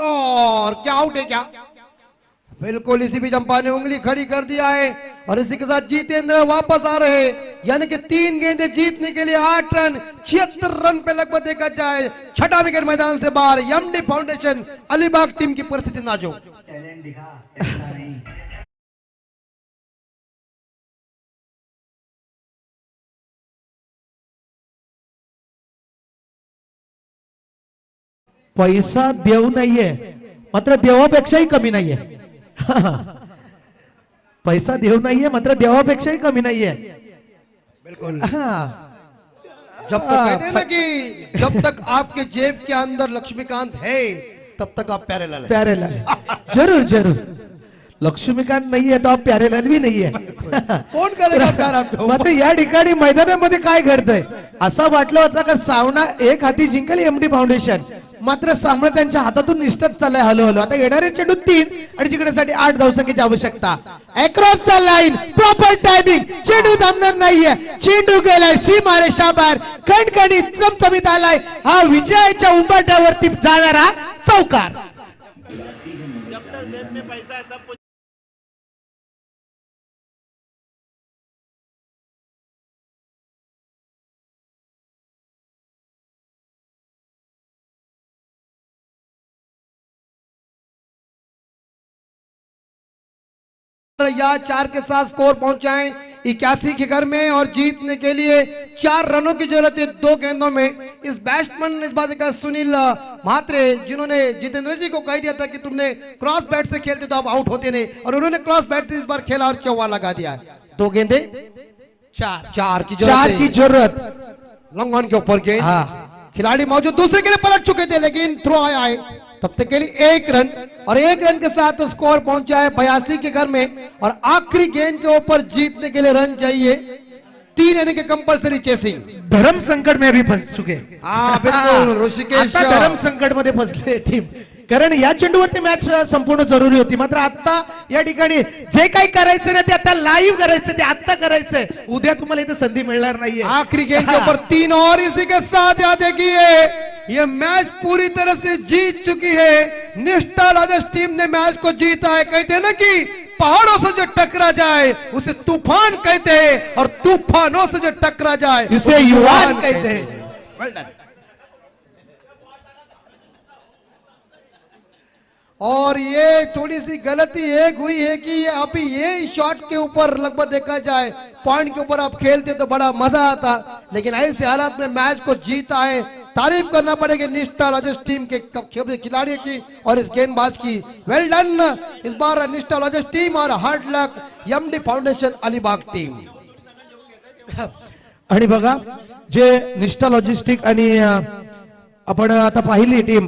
और क्या आउट है क्या? बिल्कुल, इसी बीच अंपायर ने उंगली खड़ी कर दिया है और इसी के साथ जितेंद्र वापस आ रहे हैं, यानी कि 3 गेंदें जीतने के लिए 8 रन, 76 रन पे लगभग देखा जाए। छठा विकेट मैदान से बाहर, एमडी फाउंडेशन अलीबाग टीम की परिस्थिति नाजुक। पैसा देव नाहीये, मात्र देवापेक्षाही कमी नाहीये। पैसा देव नाहीये, मात्र देवापेक्षाही कमी नाहीये। बिल्कुल, जब तक कहते हैं ना कि जब तक आपके जेब के अंदर लक्ष्मीकांत है तब तक आप प्यारेलाल हैं। प्यारेलाल, जरूर जरूर, लक्ष्मीकांत नाहीये तो आप प्यारेलाल भी नाहीये। कोण करेगा प्यार आपको? मात्र या ठिकाणी मैदानामध्ये काय घडतंय, असं वाटलं होतं का सामना एक हाती जिंकेल एमडी फाउंडेशन, मात्र सामना त्यांच्या हातातून निष्ठच चाललाय हळूहळू। आता येणारे चेंडू 3 आणि जिंकण्यासाठी 8 धावसंख्येची आवश्यकता। Across the line, proper timing, चेंडू थांबणार नाहीये, चेंडू गेलाय सीमारेषा बाहेर, कणकणीत चमचमीत आलाय हा विजयाच्या उंबरठ्यावरती जाणारा चौकार। या 4 के साथ स्कोर पहुंचाएं 81 के घर में, और जीतने के लिए 4 रनों की जरूरत है 2 गेंदों में। इस बैट्समैन इस बात का सुनील म्हात्रे, जिन्होंने जितेंद्र जी को कह दिया था कि तुमने क्रॉस बैट से खेलते तो आप आउट होते नहीं, और उन्होंने क्रॉस बैट से इस बार खेला और चौवा लगा दिया है। 2 गेंदे 4 की जरूरत, लॉन्ग ऑन के ऊपर गेंद, खिलाड़ी मौजूद दूसरे के लिए पलट चुके थे लेकिन थ्रो आया है, तब तक के लिए 1 रन, और 1 रन के साथ स्कोर पहुंचा है 82 के घर में। और आखिरी गेंद के ऊपर जीतने के लिए रन चाहिए 3, यानी कि कंपल्सरी चेसिंग। धर्म संकट में अभी फंस चुके। हाँ बिल्कुल, ऋषिकेश आता धर्म संकट मध्ये फसले टीम, कारण या चेंडूवरती मॅच संपूर्ण जरुरी होती। मात्र आता या ठिकाणी जे काही करायचं ना ते आता लाईव्ह करायचं, ते आता करायचंय, उद्या तुम्हाला इथे संधी मिळणार नाहीये। आखिरी गेंद के ऊपर 3, और इसी के साथ याद देखिए ये मैच पूरी तरह से जीत चुकी है। निष्ठा लॉजर्स टीम ने मैच को जीता है। कहते हैं ना कि पहाड़ों से जो टकरा जाए उसे तूफान कहते हैं, और तूफानों से जो टकरा जाए इसे युवान कहते हैं। Well done. और ये थोड़ी सी गलती एक हुई है कि ये अभी ये शॉट के ऊपर लगभग देखा जाए पॉइंट के ऊपर आप खेलते तो बड़ा मजा आता, लेकिन ऐसे हालात में मैच को जीता है। तारीफ करना पड़ेगी निष्ठा लॉजर्स टीम के खिलाड़ियों की और इस गेंदबाज की। वेल डन इस बार निष्ठा लॉजर्स टीम, और हार्ड लक एमडी फाउंडेशन अलीबाग टीम। आणि बघा जे निष्ठा लॉजिस्टिक आणि आपण आता पाहिली टीम